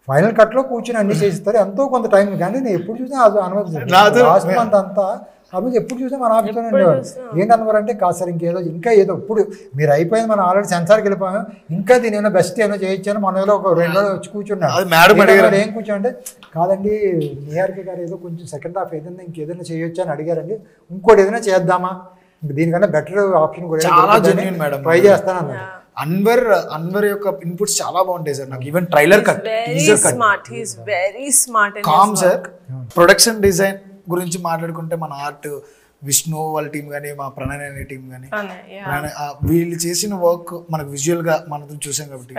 ఫైనల్ కట్లో కూర్చొని అన్ని చేసిస్తారు. ఎంతో కొంత టైం. కానీ నేను ఎప్పుడు చూసినా అది అనుభవిస్తాను. లాస్ట్ మంత్ అంతా అప్పుడు ఎప్పుడు చూసినా మన ఆఫీస్లోనే ఉండేవాడు. ఏంటి అనుభవం అంటే కాదు సార్ ఇంకా ఏదో ఇప్పుడు మీరు అయిపోయింది, మనం ఆల్రెడీ సెన్సార్కి వెళ్ళిపోయాం, ఇంకా దీని ఏమైనా బెస్ట్ ఏమైనా చేయొచ్చాను. మన ఏదో ఒక 2 రోజులు వచ్చి కూర్చున్నాడు. ఏం కూర్చోంటే కాదండి నిహారిక గారు ఏదో కొంచెం సెకండ్ హాఫ్ ఏదైనా ఇంకేదైనా చేయొచ్చా అని అడిగారండి. ఇంకోటి ఏదైనా చేద్దామమా, దీనికన్నా బెటర్ ఆప్షన్ కూడా ట్రై చేస్తాను అన్నాడు. అన్వర్ యొక్క ఇన్పుట్స్ చాలా బాగుంటాయి సార్. నాకు ఈవెన్ ట్రైలర్ కట్ కామ్ సార్. ప్రొడక్షన్ డిజైన్ గురించి మాట్లాడుకుంటే మన ఆర్ట్ విష్ణు వాళ్ళ టీం కానీ, మా ప్రణయ్ అనే టీం కానీ, వీళ్ళు చేసిన వర్క్ మనకు విజువల్ గా మనం చూసాం కాబట్టి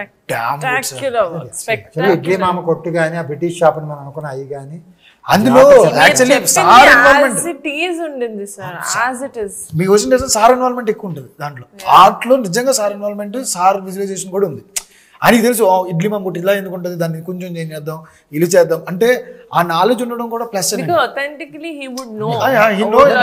ఇడ్లీ మామ కొట్టు కానీ, ఆ బ్రిటిష్ షాప్ అని మనం అనుకున్న అవి కానీ, అందులో యాక్చువల్లీ సార్ ఇన్వాల్వ్మెంట్ ఉండింది సార్, యాజ్ ఇట్ ఇస్. మీకు వచ్చిన సార్ ఇన్వాల్వ్మెంట్ ఎక్కువ ఉంటుంది దాంట్లో. ఆర్ట్లో నిజంగా సార్ ఇన్వాల్వ్మెంట్, సార్ విజువలైజేషన్ కూడా ఉంది. ఆయనకి తెలుసు ఇడ్లీ మమ్మూటి ఇలా ఎందుకు ఉంటుంది, దాన్ని కొంచెం ఏం చేద్దాం, ఇల్లు చేద్దాం అంటే ఆ నాలెడ్జ్ ఉండడం కూడా plus. Authentically he would know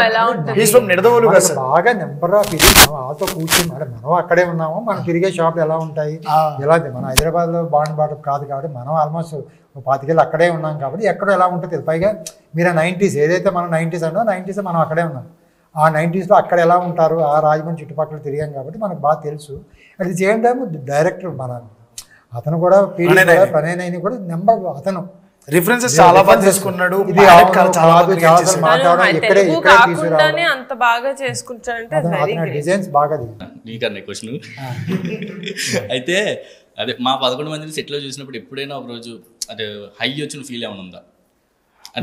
ఎలా ఉంటుంది. నిడదవోలు బాగా నెంబర్ ఆఫ్ ఇది వాళ్ళతో కూర్చొని మనం అక్కడే ఉన్నాము, మనం తిరిగే షాపులు ఎలా ఉంటాయి, ఎలా మన హైదరాబాద్లో బాండ్ బాట కాదు కాబట్టి మనం ఆల్మోస్ట్ 25 ఏళ్ళు అక్కడే ఉన్నాం కాబట్టి ఎక్కడో ఎలా ఉంటుంది. పైగా మీరు 90s ఏదైతే మనం 90s అన్నో 90s మనం అక్కడే ఉన్నాం. ఆ 90sలో అక్కడ ఎలా ఉంటారు, ఆ రాజమండ్రి చుట్టుపక్కల తిరిగాం కాబట్టి మనకు బాగా తెలుసు. At the same time director అతను కూడా ప్రణయ్ కూడా నెంబర్ అతను రిఫరెన్సెస్ చాలా బాగా చేసుకున్నాడు. అంత బాగా చేసుకుంటాడంటే డిజైన్స్ బాగా. నీకన్నా క్వశ్చన్ అయితే అదే మా 11 మందిని సెట్లో చూసినప్పుడు ఎప్పుడైనా ఒక రోజు అదే హై వచ్చిన ఫీల్ ఏమైనా ఉందా?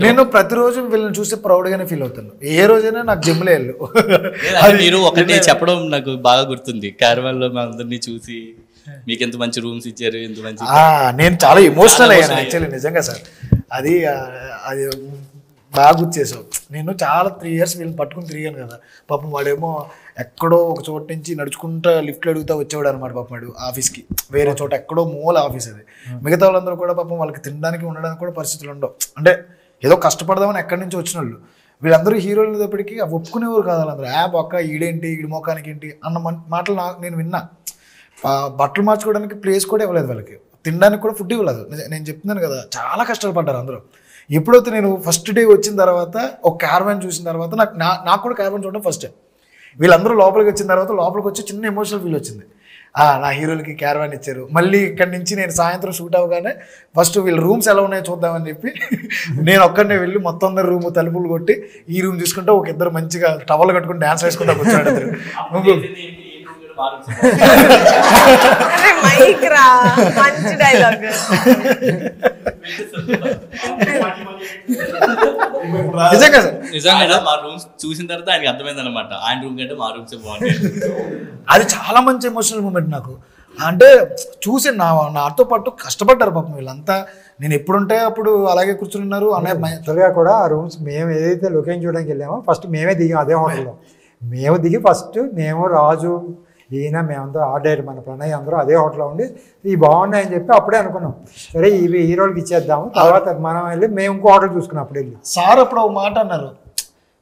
నేను ప్రతిరోజు వీళ్ళని చూస్తే ప్రౌడ్గానే ఫీల్ అవుతాను. ఏ రోజైనా నాకు జిమ్లో వెళ్ళు. మీరు ఒకటి చెప్పడం నాకు బాగా గుర్తుంది. క్యారవాన్లో మా అందరినీ చూసి మీకు ఎంత మంచి రూమ్స్ ఇచ్చారు, ఎంత మంచి. నేను చాలా ఎమోషనల్ అయ్యాను యాక్చువల్లీ నిజంగా సార్. అది బాగా గుర్తు చేసావు. నేను చాలా 3 years వీళ్ళని పట్టుకుని తిరిగాను కదా. పాపం వాడేమో ఎక్కడో ఒక చోట నుంచి నడుచుకుంటా లిఫ్ట్లు అడుగుతా వచ్చేవాడు అనమాట. పాపం వాడు ఆఫీస్కి వేరే చోట ఎక్కడో మూల ఆఫీస్ అది. మిగతా వాళ్ళందరూ కూడా పాపం వాళ్ళకి తినడానికి ఉండడానికి కూడా పరిస్థితులు ఉండవు. అంటే ఏదో కష్టపడదామని ఎక్కడి నుంచి వచ్చిన వాళ్ళు. వీళ్ళందరూ హీరోలు అనేటప్పటికీ ఒప్పుకునేవారు కాదు వాళ్ళందరూ. బొక్క ఈడేంటి, ఈడి మొఖానికి ఏంటి అన్న మాటలు నేను విన్నా. బట్టలు మార్చుకోవడానికి ప్లేస్ కూడా ఇవ్వలేదు వాళ్ళకి, తినడానికి కూడా ఫుడ్ ఇవ్వలేదు. నేను చెప్తున్నాను కదా, చాలా కష్టాలు పడ్డారు అందరూ. ఎప్పుడైతే నేను ఫస్ట్ డే వచ్చిన తర్వాత ఒక క్యారవాన్ చూసిన తర్వాత నాకు కూడా క్యారవాన్ చూడడం ఫస్ట్ టైం. వీళ్ళందరూ లోపలికి వచ్చిన తర్వాత లోపలికి వచ్చి చిన్న ఎమోషనల్ ఫీల్ వచ్చింది. నా హీరోలకి క్యారవాన్ ఇచ్చారు. మళ్ళీ ఇక్కడి నుంచి నేను సాయంత్రం షూట్ అవ్వగానే ఫస్ట్ వీళ్ళ రూమ్స్ ఎలా ఉన్నాయో చూద్దామని చెప్పి నేను ఒక్కడనే వెళ్ళి మొత్తం అందరు రూమ్ తలుపులు కొట్టి ఈ రూమ్ చూసుకుంటే ఒక ఇద్దరు మంచిగా టవల్ కట్టుకుని డాన్స్ వేసుకుంటా కూర్చోడు. నిజంగా మా రూమ్స్ చూసిన తర్వాత ఆయనకి అర్థమైంది అనమాట, ఆయన రూమ్ కంటే మా రూమ్స్ బాగుంటాయి. అది చాలా మంచి ఎమోషనల్ మూమెంట్ నాకు. అంటే చూసి నాతో పాటు కష్టపడ్డారు పాపం వీళ్ళంతా. నేను ఎప్పుడుంటే అప్పుడు అలాగే కూర్చుని ఉన్నారు. త్వరగా కూడా ఆ రూమ్స్ మేము ఏదైతే లొకేషన్ చూడడానికి వెళ్ళామో ఫస్ట్ మేమే దిగాం అదే హోటల్లో. మేము దిగి ఫస్ట్ మేము రాజు ఈయన మేమందరూ ఆర్డర్ మన ప్రణయ్ అందరూ అదే హోటల్లో ఉండి ఇవి బాగున్నాయని చెప్పి అప్పుడే అనుకున్నాం, సరే ఇవి హీరోలకి ఇచ్చేద్దాము. తర్వాత మనం వెళ్ళి మేము ఇంకో ఆర్డర్ చూసుకున్నాం. అప్పుడు వెళ్ళి సార్ అప్పుడు ఒక మాట అన్నారు,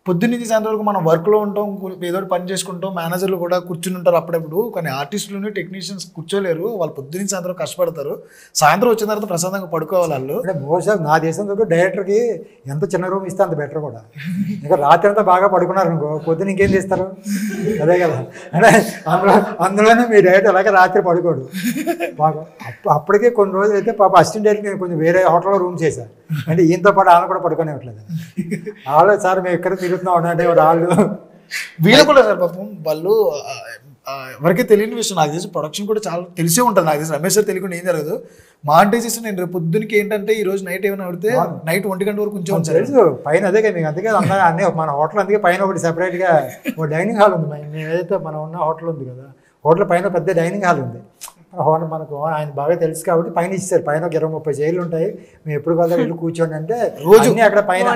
పొద్దున్నీ సాయంత్రం వరకు మనం వర్క్లో ఉంటాం, ఏదో పని చేసుకుంటాం, మేనేజర్లు కూడా కూర్చుని ఉంటారు అప్పుడప్పుడు. కానీ ఆర్టిస్టులు టెక్నీషియన్స్ కూర్చోలేరు, వాళ్ళు పొద్దున్నీ సాయంత్రం కష్టపడతారు. సాయంత్రం వచ్చిన తర్వాత ప్రశాంతంగా పడుకోవాలి వాళ్ళు. అంటే మోస్ట్ నా దేశంలో డైరెక్టర్కి ఎంత చిన్న రూమ్ ఇస్తే అంత బెటర్ కూడా. ఇంకా రాత్రి అంతా బాగా పడుకున్నారు అనుకో, పొద్దున ఇంకేం చేస్తారు, అదే కదా. అంటే అందులోనే మీ డైరెక్టర్ అలాగే రాత్రి పడుకోడు. బాగా అప్పటికే కొన్ని రోజులు అయితే పాప అసిస్టెంట్ డైరెక్టర్ నేను కొంచెం వేరే హోటల్లో రూమ్ చేశాను. అంటే ఈయనతో పాటు ఆమె కూడా పడుకునేట్లేదు. వాళ్ళు సార్ మేము ఎక్కడ తిరుగుతున్నాం అంటే వాళ్ళు వీళ్ళు కూడా సార్ పాపం వాళ్ళు ఎవరికీ తెలియని విషయం. నాకు తెలిసి ప్రొడక్షన్ కూడా చాలా తెలిసే ఉంటుంది. నాకు తెలిసి రమేష్ సార్ తెలియకుండా ఏం జరగదు. మాంటేజెస్ నేను రేపు పొద్దునకి ఏంటంటే ఈ రోజు నైట్ ఏమైనా పడితే నైట్ 1 గంట వరకు కొంచెం తెలుసు పైన. అదే కదా మీకు అందుకే అన్నీ మన హోటల్ అందుకే పైన ఒకటి సెపరేట్గా ఒక డైనింగ్ హాల్ ఉంది. మేము ఏదైతే మనం ఉన్న హోటల్ ఉంది కదా, హోటల్ పైన పెద్ద డైనింగ్ హాల్ ఉంది. హోటల్ మనకు ఆయన బాగా తెలుసు కాబట్టి పైన ఇస్తారు. పైన ఒక 20-30 చైర్లు ఉంటాయి. మేము ఎప్పుడు కదా వెళ్ళి కూర్చోండి అంటే రోజు అక్కడ పైన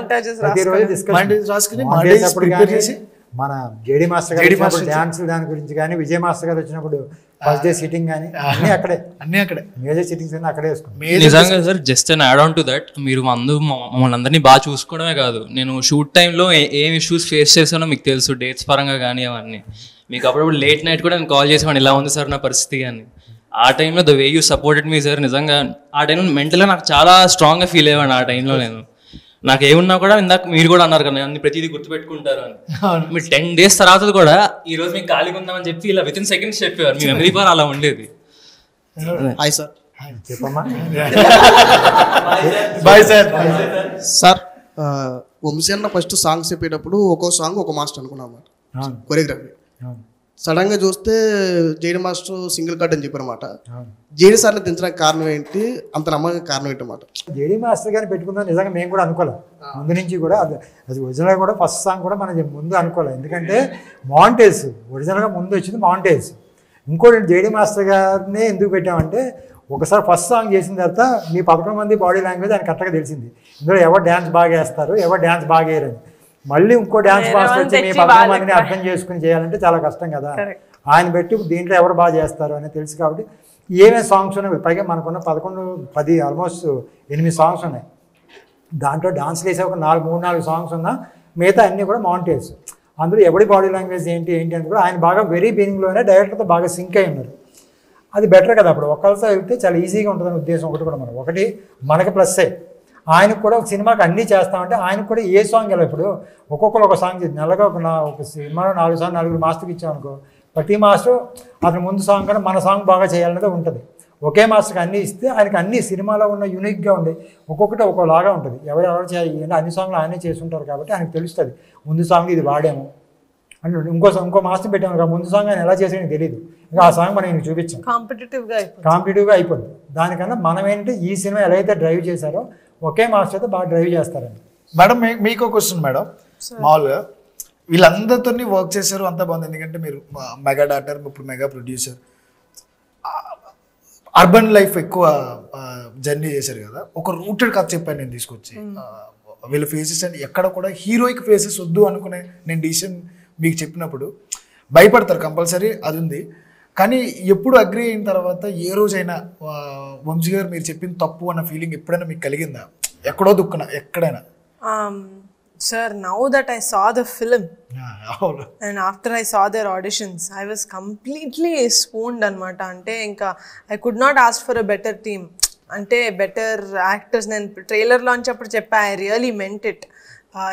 ప్రతిరోజు డిస్కషన్. మన జేడీ మాస్టర్ గారు వచ్చినప్పుడు డాన్స్ దాని గురించి కానీ, విజయ్ మాస్టర్ గారు వచ్చినప్పుడు ఫస్ట్ డే సిట్టింగ్ కానీ అన్నీ అక్కడే మేజర్ సిట్టింగ్స్ అన్నీ అక్కడే వేసుకున్నాం. నిజంగా sir just and add on to that, మీరు మమ్మల్ని అందరినీ బాగా చూసుకోవడమే కాదు, నేను షూట్ టైంలో ఏం ఇష్యూస్ ఫేస్ చేశానో మీకు తెలుసు, డేట్స్ పరంగా కానీ అవన్నీ. మీకు అప్పుడప్పుడు లేట్ నైట్ కూడా నేను కాల్ చేసేవాడిని, ఇలా ఉంది సార్ నా పరిస్థితి కానీ. ఆ టైంలో the way you supported me sir, నిజంగా ఆ టైంలో మెంటల్గా నాకు చాలా స్ట్రాంగ్గా ఫీల్ అయ్యాను. ఆ టైంలో నేను నాకు ఏమున్నా కూడా ఇందాక మీరు కూడా అన్నారు కదా అన్ని ప్రతిదీ గుర్తుపెట్టుకుంటారు అని. మీరు 10 days తర్వాత కూడా ఈ రోజు మీకు ఖాళీగా ఉందామని చెప్పి ఇలా విత్ ఇన్ సెకండ్స్ చెప్పేవారు. మీ మెమరీ పవర్ అలా ఉండేది. Hi sir. చెప్పమ్మా. Bye sir. సార్ వంశీ అన్న ఫస్ట్ సాంగ్స్ చెప్పేటప్పుడు ఒక్కో సాంగ్ ఒక మాస్టర్ అనుకున్నాం అన్నమాట, కొరియోగ్రఫీ. సడన్గా చూస్తే జేడీ మాస్టర్ సింగిల్ కట్ అని చెప్పారన్నమాట. జేడీ సార్ని దించడానికి కారణం ఏంటి, అంత నమ్మకం కారణం ఏంటన్నమాట? జేడీ మాస్టర్ గారిని పెట్టుకుందాం నిజంగా మేము కూడా అనుకోలేం ముందు నుంచి కూడా. అది ఒరిజినల్గా కూడా ఫస్ట్ సాంగ్ కూడా మనం ముందు అనుకోలేం, ఎందుకంటే మాంటేజ్ ఒరిజినల్గా ముందు వచ్చింది మాంటేజ్. ఇంకోటి జేడీ మాస్టర్ గారిని ఎందుకు పెట్టామంటే ఒకసారి ఫస్ట్ సాంగ్ చేసిన తర్వాత మీ 11 మంది బాడీ లాంగ్వేజ్ ఆయన కరెక్ట్గా తెలిసింది. ఇందులో ఎవరు డ్యాన్స్ బాగా వేస్తారు, ఎవరు డ్యాన్స్ బాగా వేయరని. మళ్ళీ ఇంకో డ్యాన్స్ మాస్టర్ వచ్చి మీ 11 మందిని అర్థం చేసుకుని చేయాలంటే చాలా కష్టం కదా. ఆయన పెట్టి దీంట్లో ఎవరు బాగా చేస్తారు అని తెలుసు కాబట్టి ఏమేమి సాంగ్స్ ఉన్నాయి. పైగా మనకున్న 10 ఆల్మోస్ట్ 8 సాంగ్స్ ఉన్నాయి. దాంట్లో డాన్స్ వేసే ఒక 3-4 సాంగ్స్ ఉన్నా మిగతా అన్నీ కూడా మౌంటేజ్. అందులో ఎవరి బాడీ లాంగ్వేజ్ ఏంటి అని కూడా ఆయన బాగా వెరీ బిగినింగ్లోనే డైరెక్టర్తో బాగా సింక్ అయి ఉన్నారు. అది బెటర్ కదా. అప్పుడు ఒకరితో వెళ్తే చాలా ఈజీగా ఉంటుందని ఉద్దేశం ఒకటి కూడా ఒకటి మనకి ప్లస్సే. ఆయనకు కూడా ఒక సినిమాకి అన్నీ చేస్తామంటే ఆయనకు కూడా ఏ సాంగ్ వెళ్ళవు. ఇప్పుడు ఒక్కొక్కరు ఒక సాంగ్ నెలగా ఒక సినిమాలో 4 సాంగ్ 4 మాస్టర్కి ఇచ్చామనుకో, ప్రతి మాస్టర్ అతని ముందు సాంగ్ కన్నా మన సాంగ్ బాగా చేయాలనేది ఉంటుంది. ఒకే మాస్టర్కి అన్నీ ఇస్తే ఆయనకి అన్ని సినిమాలో ఉన్న యూనిక్గా ఉండే ఒక్కొక్కటి ఒక్కోలాగా ఉంటుంది. ఎవరెవరు చేయాలి అన్ని సాంగ్లు ఆయనే చేస్తుంటారు కాబట్టి ఆయనకు తెలుస్తుంది ముందు సాంగ్ ఇది వాడాము అంటే. ఇంకో మాస్టర్ పెట్టాము ముందు సాంగ్ ఆయన ఎలా చేసేది తెలియదు. ఇంకా ఆ సాంగ్ మనం ఇంక చూపించాం, కాంపిటేటివ్గా అయిపోద్ది. దానికన్నా మనం ఏంటంటే ఈ సినిమా ఎలా అయితే డ్రైవ్ చేశారో ఒకే మాస్టర్ అయితే బాగా డ్రైవ్ చేస్తారండి. మేడం మీకు ఒక క్వశ్చన్ మేడం. మామూలుగా వీళ్ళందరితో వర్క్ చేశారు, అంతా బాగుంది. ఎందుకంటే మీరు మెగా డాటర్, ఇప్పుడు మెగా ప్రొడ్యూసర్, అర్బన్ లైఫ్ ఎక్కువ జర్నీ చేశారు కదా. ఒక రూటెడ్ కథ చెప్పాను నేను తీసుకొచ్చి. వీళ్ళ ఫేసెస్ అండ్ ఎక్కడ కూడా హీరోయిక్ ఫేసెస్ వద్దు అనుకునే నేను డిసిషన్ మీకు చెప్పినప్పుడు భయపడతారు కంపల్సరీ, అది ఉంది. కానీ ఎప్పుడు అగ్రి అయిన తర్వాత ఏ రోజైనా వంశీ గారు మీరు చెప్పింది తప్పు అన్న ఫీలింగ్ ఎప్పుడైనా మీకు కలిగిందా? ఎక్కడో దుక్కున ఎక్కడైనా? Sir, now that I saw the film and after I saw their auditions, I was completely swooned anamata. Ante inka I could not ask for a better team, ante better actors. Nen trailer launch appudu cheppa, I really meant it.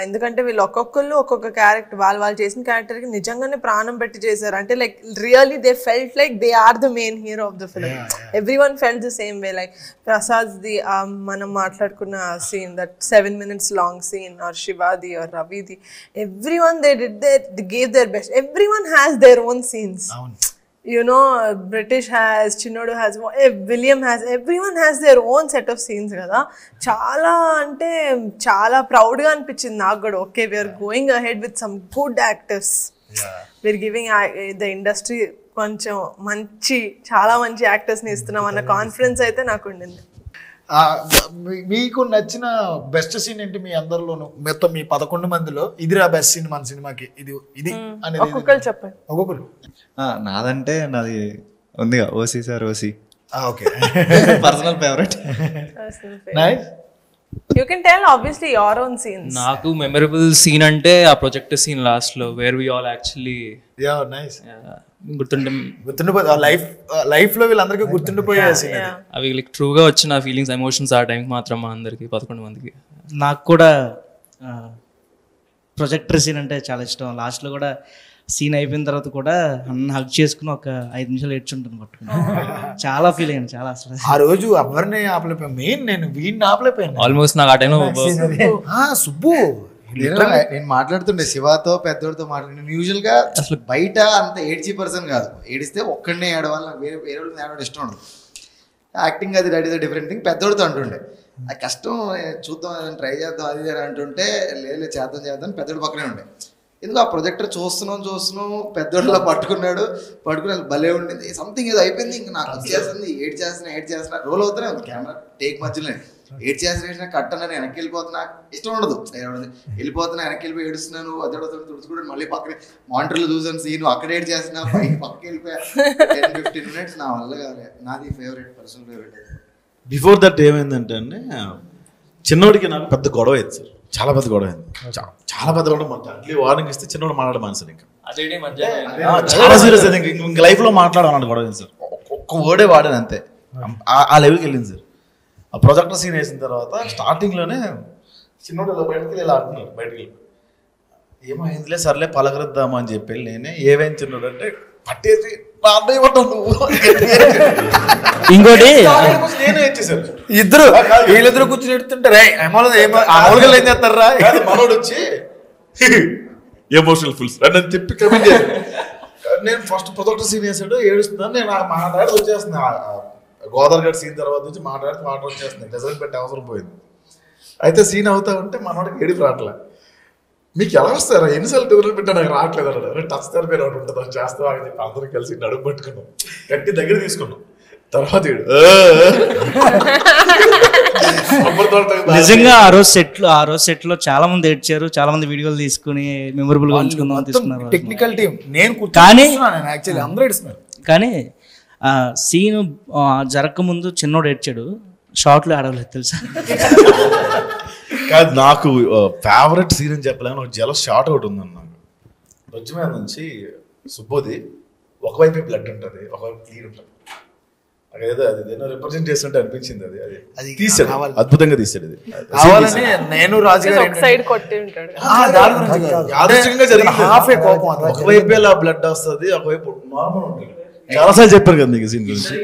ఎందుకంటే వీళ్ళు ఒక్కొక్క క్యారెక్టర్ వాళ్ళు చేసిన క్యారెక్టర్కి నిజంగానే ప్రాణం పెట్టి చేశారు. అంటే like really they felt like they are the main hero of the film. Everyone felt the same way. Like ప్రసాద్ది మనం మాట్లాడుకున్న scene, that 7 minutes long scene, or శివాది ఆర్ రవిది, everyone they gave their best. Everyone has their own scenes. You know, British has, Chinodu has, William has, everyone has their own set of scenes kada. Chala ante chala proud ga anpichindi naaku kuda. Okay, we are going ahead with some good actors. We are giving the industry koncham manchi chala manchi actors ni istunam anna confidence aithe naaku undindi. మీకు నచ్చిన బెస్ట్ సీన్ ఏంటి మీ అందరిలోనూ? మొత్తం మీ 11 మందిలో ఇదిరా బెస్ట్ సీన్ మన సినిమాకి ఇది అనేది ఒక్కొక్కరు చెప్పండి. ఒక్కొక్కరు. నాదంటే నాది ఉందిగా ఓసీ సార్, ఓసీ. Okay, personal favourite. Nice. You can tell obviously your own scenes. నాకు మెమరబుల్ సీన్ అంటే ఆ ప్రొజెక్ట్ సీన్ లాస్ట్ లో where we all actually nice గుర్తుండిపోయి లైఫ్ లో వీళ్ళందరికీ గుర్తుండిపోయే సీన్. అవి లైక్ ట్రూగా వచ్చిన ఫీలింగ్స్, ఎమోషన్స్ ఆ టైంకి మాత్రం మా అందరికి 11 మందికి. నాకు కూడా ప్రొజెక్టర్ సీన్ అంటే చాలా ఇష్టం. లాస్ట్లో కూడా సీన్ అయిపోయిన తర్వాత కూడా అన్న హగ్ చేసుకుని ఒక 5 నిమిషాలు ఏడ్చుంటాను పట్టుకుని. చాలా ఫీల్ అయ్యాను, చాలా అసలు. ఆ రోజు ఎవరిని ఆపలేకపోయాను, మెయిన్ నేను వీడిని ఆపలేకపోయాను. ఆల్మోస్ట్ నాకు ఆ టైంలో సుబ్బు నేను మాట్లాడుతుండే శివాతో పెద్దోడితో మాట్లాడి. యూజువల్ గా అసలు బయట అంత ఏడ్చి పర్సన్ కాదు, ఏడిస్తే ఒక్కడనే ఏడవాలి, నాకు వేరే ఏడవడం ఇష్టం ఉండదు. యాక్టింగ్ అది that is a different thing. పెద్దోడితో అంటుండే అది కష్టం, చూద్దాం ట్రై చేద్దాం అది అని అంటుంటే లేదు చేద్దాం పెద్దోడు పక్కనే ఉండే. ఎందుకు ఆ ప్రొజెక్టర్ చూస్తున్నాం పెద్దోడిలా పట్టుకుని భలే ఉండింది. సంథింగ్ ఏదో అయిపోయింది, ఇంకా నాకు వచ్చేస్తుంది, ఏడ్ చేస్తున్నా రోల్ అవుతూనే ఉంది కెమెరా టేక్ మధ్యలో. ఏడ్ చేసిన కట్ అన్న వెనక్కి వెళ్ళిపోతున్నా, ఇష్టం ఉండదు. వెళ్ళిపోతున్నా వెనక్కి వెళ్ళిపోయి ఏడుస్తున్నాను, అదొడతో తుడుచుకుంటాను, మళ్ళీ పక్కనే మానిటర్లో చూసాను సీన్, అక్కడ ఏడ్ చేస్తున్నా, పక్కకి వెళ్ళిపోయా 10-15 minutes. నా వల్ల కాలే. నాది favourite, personal favourite. Before that ఏమైందంటే అండి, చిన్నోడికి నాకు పెద్ద గొడవ అయింది సార్, చాలా పెద్ద గొడవ అయింది. చాలా పెద్ద గొడవ. అట్లీ వార్నింగ్ ఇస్తే చిన్నోడు మాట్లాడే మనసు ఇంకా చాలా సీరియస్ అయింది. ఇంక లైఫ్లో మాట్లాడాలన్నాడు గొడవ అయింది సార్. ఒక్క వర్డే వాడాను అంతే, ఆ లెవెల్కి వెళ్ళింది సార్. ఆ ప్రొజెక్టర్ సీన్ వేసిన తర్వాత స్టార్టింగ్లోనే చిన్నోడు ఇలా బయటకి ఇలా ఆడుతున్నారు, బయటకి వెళ్ళి ఏమైందిలే సర్లే పలకరిద్దామా అని చెప్పి నేనే ఏవైనా చిన్నోడు అంటే పట్టేసి ఇంకోటి నేనే ఇచ్చేసాను. వీళ్ళిద్దరు కూర్చొని ఎడుతుంటారు, మామూలుగా ఏం చేస్తారా మనోడు వచ్చి ఎమోషనల్ ఫుల్స్ అని చెప్పి కమెంట్ చేశాను. నేను ఫస్ట్ ప్రొజెక్టర్ సీన్ వేసాడు, ఏడుస్తున్నాను. నేను మాట్లాడి వచ్చేస్తున్నా, గోదావరి గడ్ సీన్ తర్వాత నుంచి మాట్లాడితే వాటర్ వచ్చేస్తుంది, రిజల్ట్ పెట్టి అవసరం పోయింది. అయితే సీన్ అవుతా ఉంటే మనోడికి ఏడిపు రావట్లే. మీకు ఎలా వస్తారా ఎన్నిసార్లు రిజల్ట్ పెట్టా నాకు రావట్లేదు అన్నాడు. టచ్ థెరపీ ఒకటి ఉంటుంది, అది చేస్తావా అని చెప్పి అందరం కలిసి నడుము పట్టుకున్నాం, గట్టి దగ్గర తీసుకున్నాం. తర్వాత నిజంగా ఆ రోజు సెట్ లో చాలా మంది ఏడ్చారు, చాలా మంది వీడియోలు తీసుకుని మెమొరబుల్ గా ఉంచుకుందాం తీసుకున్నారు. టెక్నికల్ టీం నేను కానీ యాక్చువల్లీ అందరూ ఏడుస్తున్నారు. కానీ సీన్ జరగక ముందు చిన్నోడు ఏడ్చాడు, షార్ట్లో ఆడవలేదు తెలుసా. కాదు, నాకు ఫేవరెట్ సీన్ అని చెప్పలేము. ఒక జల షార్ట్ ఒకటి ఉందన్న నాకు. రొజ్జు మీద నుంచి సుబ్బోది ఒకవైపు బ్లడ్ ఉంటుంది, ఒకవైపు క్లీన్ ఉంటుంది. అదేదో అదేదో రిప్రజెంట్ చేస్తుంటే అనిపించింది. అది తీసాడు, అద్భుతంగా తీసాడు. ఇది కావాలని నేను రాజుగారు సైడ్ కొట్టి ఉంటాడు. యాదృచ్ఛికంగా జరిగింది. ఒకవైపు ఇలా బ్లడ్ వస్తుంది, ఒకవైపు నార్మల్ ఉంటుంది. చాలాసార్లు చెప్పారు కదా మీకు సీన్ గురించి.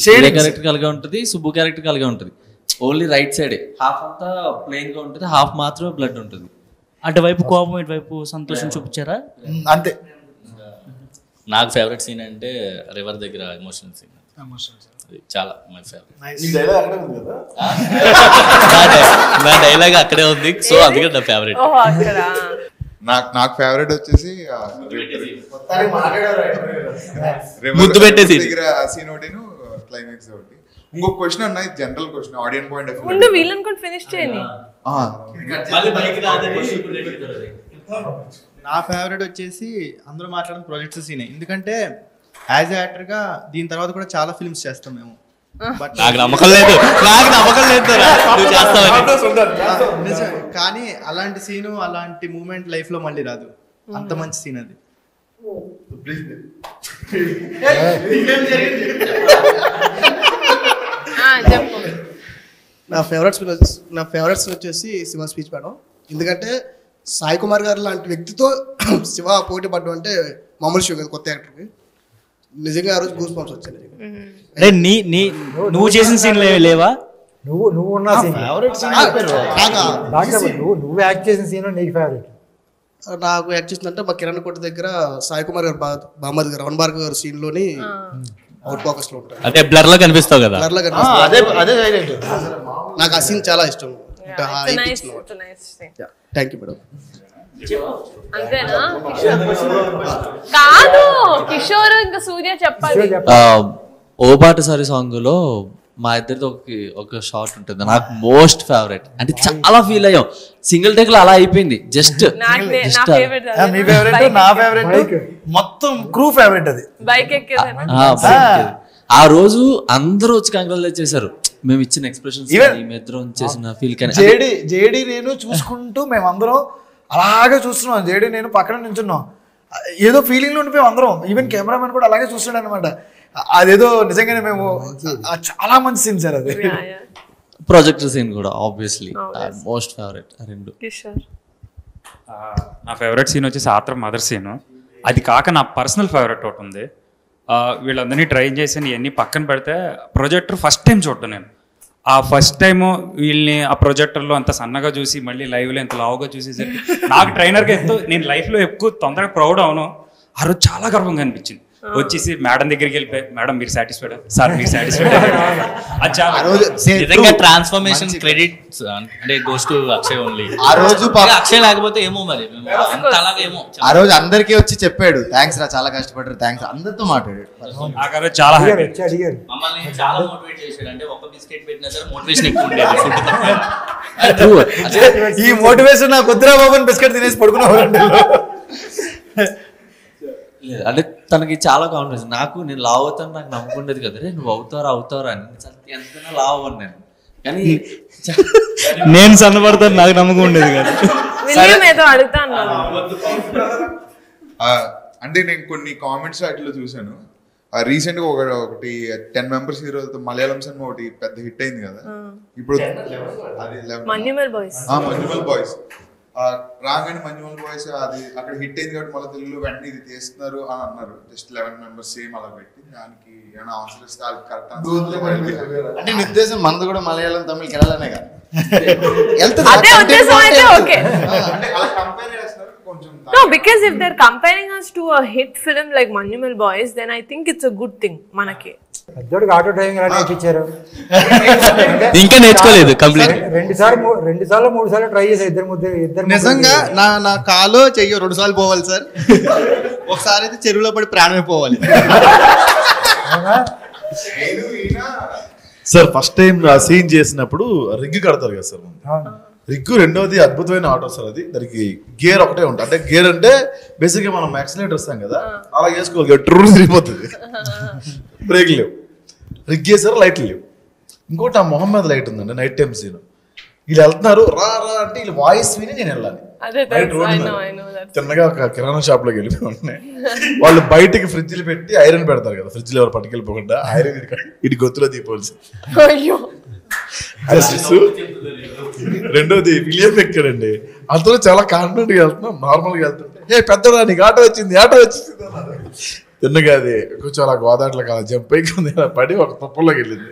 సూర్య క్యారెక్టర్ అలాగే ఉంటుంది, సుబ్బు క్యారెక్టర్ అలాగే ఉంటుంది. ఓన్లీ రైట్ సైడే హాఫ్ అంతా ప్లెయిన్ గా ఉంటుంది, హాఫ్ మాత్రమే బ్లడ్ ఉంటుంది. అటువైపు కోపం, ఇటువైపు సంతోషం చూపించారా? అంతే. నాకు ఫేవరెట్ సీన్ అంటే రివర్ దగ్గర ఎమోషనల్ సీన్. చాలా మై ఫేవరెట్. నా డైలాగ్ అక్కడే ఉంది, సో అందుకే నా ఫేవరెట్. నాకు ఫేవరెట్ వచ్చేసి ముద్దు పెట్టేసి సీన్ ఒకటి, క్లైమాక్స్ ఒకటి. ఇంకొక క్వశ్చన్ అన్న, general question, audience point of view. వీళ్ళని కూడా ఫినిష్ చేయండి. నా ఫేవరెట్ వచ్చేసి అందరూ మాట్లాడిన ప్రాజెక్ట్స్ సీనే. ఎందుకంటే యాజ్ ఏ యాక్టర్గా దీని తర్వాత కూడా చాలా ఫిల్మ్స్ చేస్తాం మేము. నాకు నమ్మకం లేదు, కానీ అలాంటి సీను, అలాంటి మూమెంట్ లైఫ్ లో మళ్ళీ రాదు. అంత మంచి సీన్ అది. నా ఫేవరెట్స్ వచ్చేసి శివ స్పీచ్ మేడం. ఎందుకంటే సాయి కుమార్ గారు లాంటి వ్యక్తితో శివ పోటీ పడ్డం అంటే మామూలు షో కదా కొత్త యాక్టర్కి. నిజంగా ఆ రోజు గూస్ బంప్స్ వచ్చాయి. నువ్వు చేసిన సీన్ లేవా? నువ్వు ఉన్న సీన్ నువ్వు యాక్ట్ చేసిన సీన్ నీకు ఫేవరెట్? నాకు యాక్ట్ చేసిందంటే మా కిరణ్ కోట దగ్గర సాయి కుమార్ గారు బామ్మది గారు రమణ భార్గవ్ గారు సీన్ లోని అవుట్ ఫోకస్ లో ఉంటారు. అంటే బ్లర్ లో కనిపిస్తావు కదా. బ్లర్ లో నాకు ఆ సీన్ చాలా ఇష్టం. Thank you madam. అంతేనా? కాదు, కిషోర్ ఇంకా సూర్య చెప్పాలి. ఓ పాట సారీ సాంగ్ లో మా ఇద్దరితో ఒక షార్ట్ ఉంటుంది, నాకు మోస్ట్ ఫేవరెట్. అంటే చాలా ఫీల్ అయ్యాం. సింగిల్ టేక్ లో అలా అయిపోయింది. జస్ట్ మొత్తం క్రూ ఫేవరెట్ అది. బైక్ ఆ రోజు అందరూ వచ్చి కంగ్రాచులేట్ చేశారు. మేము ఇచ్చిన ఎక్స్ప్రెషన్స్, ఇద్దరం చేసిన ఫీల్. కానీ జేడి నేను చూసుకుంటూ మేమందరం అలాగే చూస్తున్నాం. జేడి నేను పక్కన నించున్నాం, ఏదో ఫీలింగ్ లో ఉండిపోయాం అందరం. ఈవెన్ కెమెరామెన్ కూడా అలాగే చూస్తున్నాడు అనమాట. అదేదో నిజంగానే మేము చాలా మంచి సీన్ సార్ అది. ప్రొజెక్టర్ సీన్ కూడా ఆబ్వియస్లీ మోస్ట్ ఫేవరెట్. రెండు. నా ఫేవరెట్ సీన్ వచ్చేసి ఆత్రం మదర్ సీన్. అది కాక నా పర్సనల్ ఫేవరెట్ ఒకటి ఉంది. వీళ్ళందరినీ ట్రై చేసి ఇవన్నీ పక్కన పెడితే ప్రొజెక్టర్ ఫస్ట్ టైం చూడటం నేను. ఆ ఫస్ట్ టైము వీళ్ళని ఆ ప్రొజెక్టర్లో అంత సన్నగా చూసి మళ్ళీ లైవ్లో ఎంత లావుగా చూసేసరికి నాకు ట్రైనర్గా ఎంతో, నేను లైఫ్లో ఎక్కువ తొందరగా ప్రౌడ్ అవును. ఆ రోజు చాలా గర్వంగా అనిపించింది. వచ్చేసి మేడం దగ్గరికి వెళ్ళిపోయి, మేడం మీరు సాటిస్ఫైడ్, సార్ మీరు సాటిస్ఫైడ్. నిజంగా ట్రాన్స్ఫర్మేషన్ క్రెడిట్ అంటే గోస్ టు అక్షయ్ ఓన్లీ. ఆ రోజు అక్షయ్ లేకపోతే ఏమో మరి అలాగేమో. ఆ రోజు అందరికీ వచ్చి చెప్పాడు థ్యాంక్స్ రా, చాలా కష్టపడ్డారు, థ్యాంక్స్, అందరితో మాట్లాడాడు. చాలా మమ్మల్ని చాలా మోటివేట్ చేశాడు. అంటే ఒక బిస్కెట్ పెట్టినా సరే మోటివేషన్ ఎక్కువ ఉండేది. ఈ మోటివేషన్ నాకు వద్దురా బాబు అని బిస్కెట్ తినేసి పడుకున్నాడు. అంటే తనకి చాలా కాన్ఫిడెన్స్. నేను లావ్ అవుతాను నాకు నమ్మకం ఉండేది కదా, రే నువ్వు అవుతారా అని. ఎంతైనా లావ్ అవ్వను నేను, కానీ నేను సన్నపడతాను నాకు నమ్మకం ఉండేది కదా. అంటే నేను కొన్ని కామెంట్స్ వాటిలో చూసాను. రీసెంట్ గా ఒకటి 10 మెంబర్స్ హీరోలతో మలయాళం సినిమా ఒకటి పెద్ద హిట్ అయింది కదా ఇప్పుడు, మన్యుమల్ బాయ్స్. రాగానే మన్యుమల్ బాయ్స్ అది అక్కడ హిట్ అయింది కాబట్టి మళ్ళీ తెలుగులో వెంటనే ఇది తీస్తున్నారు అని అన్నారు. జస్ట్ 11 మెంబర్స్ సేమ్ అలా పెట్టి దానికి ఏమైనా ఆన్సర్ ఇస్తే అది కరెక్ట్ అంటే నీ ఉద్దేశం మనది కూడా మలయాళం తమిళ కేరళనే కదా. No, because if they're comparing us to a hit film like Manyumal Boys, then I think it's a good thing manaki. పెద్దోడికి ఆటో డ్రైవింగ్ ఎలా నేర్పించారు? ఇంకా నేర్చుకోలేదు కంప్లీట్. రెండు సార్లు 3 సార్లు ట్రై చేశారు ఇద్దరు. నిజంగా నా కాలో చెయ్యో 2 సార్లు పోవాలి సార్. ఒకసారి అయితే చెరువులో పడి ప్రాణమే పోవాలి. సార్ ఫస్ట్ టైం ఆ సీన్ చేసినప్పుడు రిగ్ కడతారు కదా సార్, రిగ్గు రెండోది అద్భుతమైన ఆటో సార్. అది దానికి గేర్ ఒకటే ఉంటుంది. అంటే గేర్ అంటే బేసిక్గా మనం యాక్సిలేటర్ వస్తాం కదా, అలా వేసుకోవాలి, ట్రూర్ తిరిగిపోతుంది, బ్రేక్ లేవు. రిగ్ వేసారు, లైట్లు లేవు. ఇంకోటి ఆ మొహం మీద లైట్ ఉందండి, నైట్ టైం సీన్. వీళ్ళు వెళ్తున్నారు, రా రా అంటే వీళ్ళు వాయిస్ విని నేను వెళ్ళాలి. నైట్ రోడ్డు చిన్నగా ఒక కిరాణా షాప్ లోకి వెళ్ళిపోయి వాళ్ళు బయటకి ఫ్రిడ్జ్లు పెట్టి ఐరన్ పెడతారు కదా, ఫ్రిడ్జ్లో ఎవరు పట్టుకెళ్ళిపోకుండా ఐరన్ ఇటు గొత్తులో దీపోల్సి. రెండోది విలియం ఎక్కాడండి, అంతలో చాలా కాన్ఫిడెంట్ గా వెళ్తున్నాం, నార్మల్ గా వెళ్తుంటే ఏ పెద్దడా నీకు ఆటో వచ్చింది అన్నారు. తిన్నగా అది కొంచెం అలా గోదాట్లో అలా జంప్ అయ్యి పడి ఒక తప్పుల్లోకి వెళ్ళింది.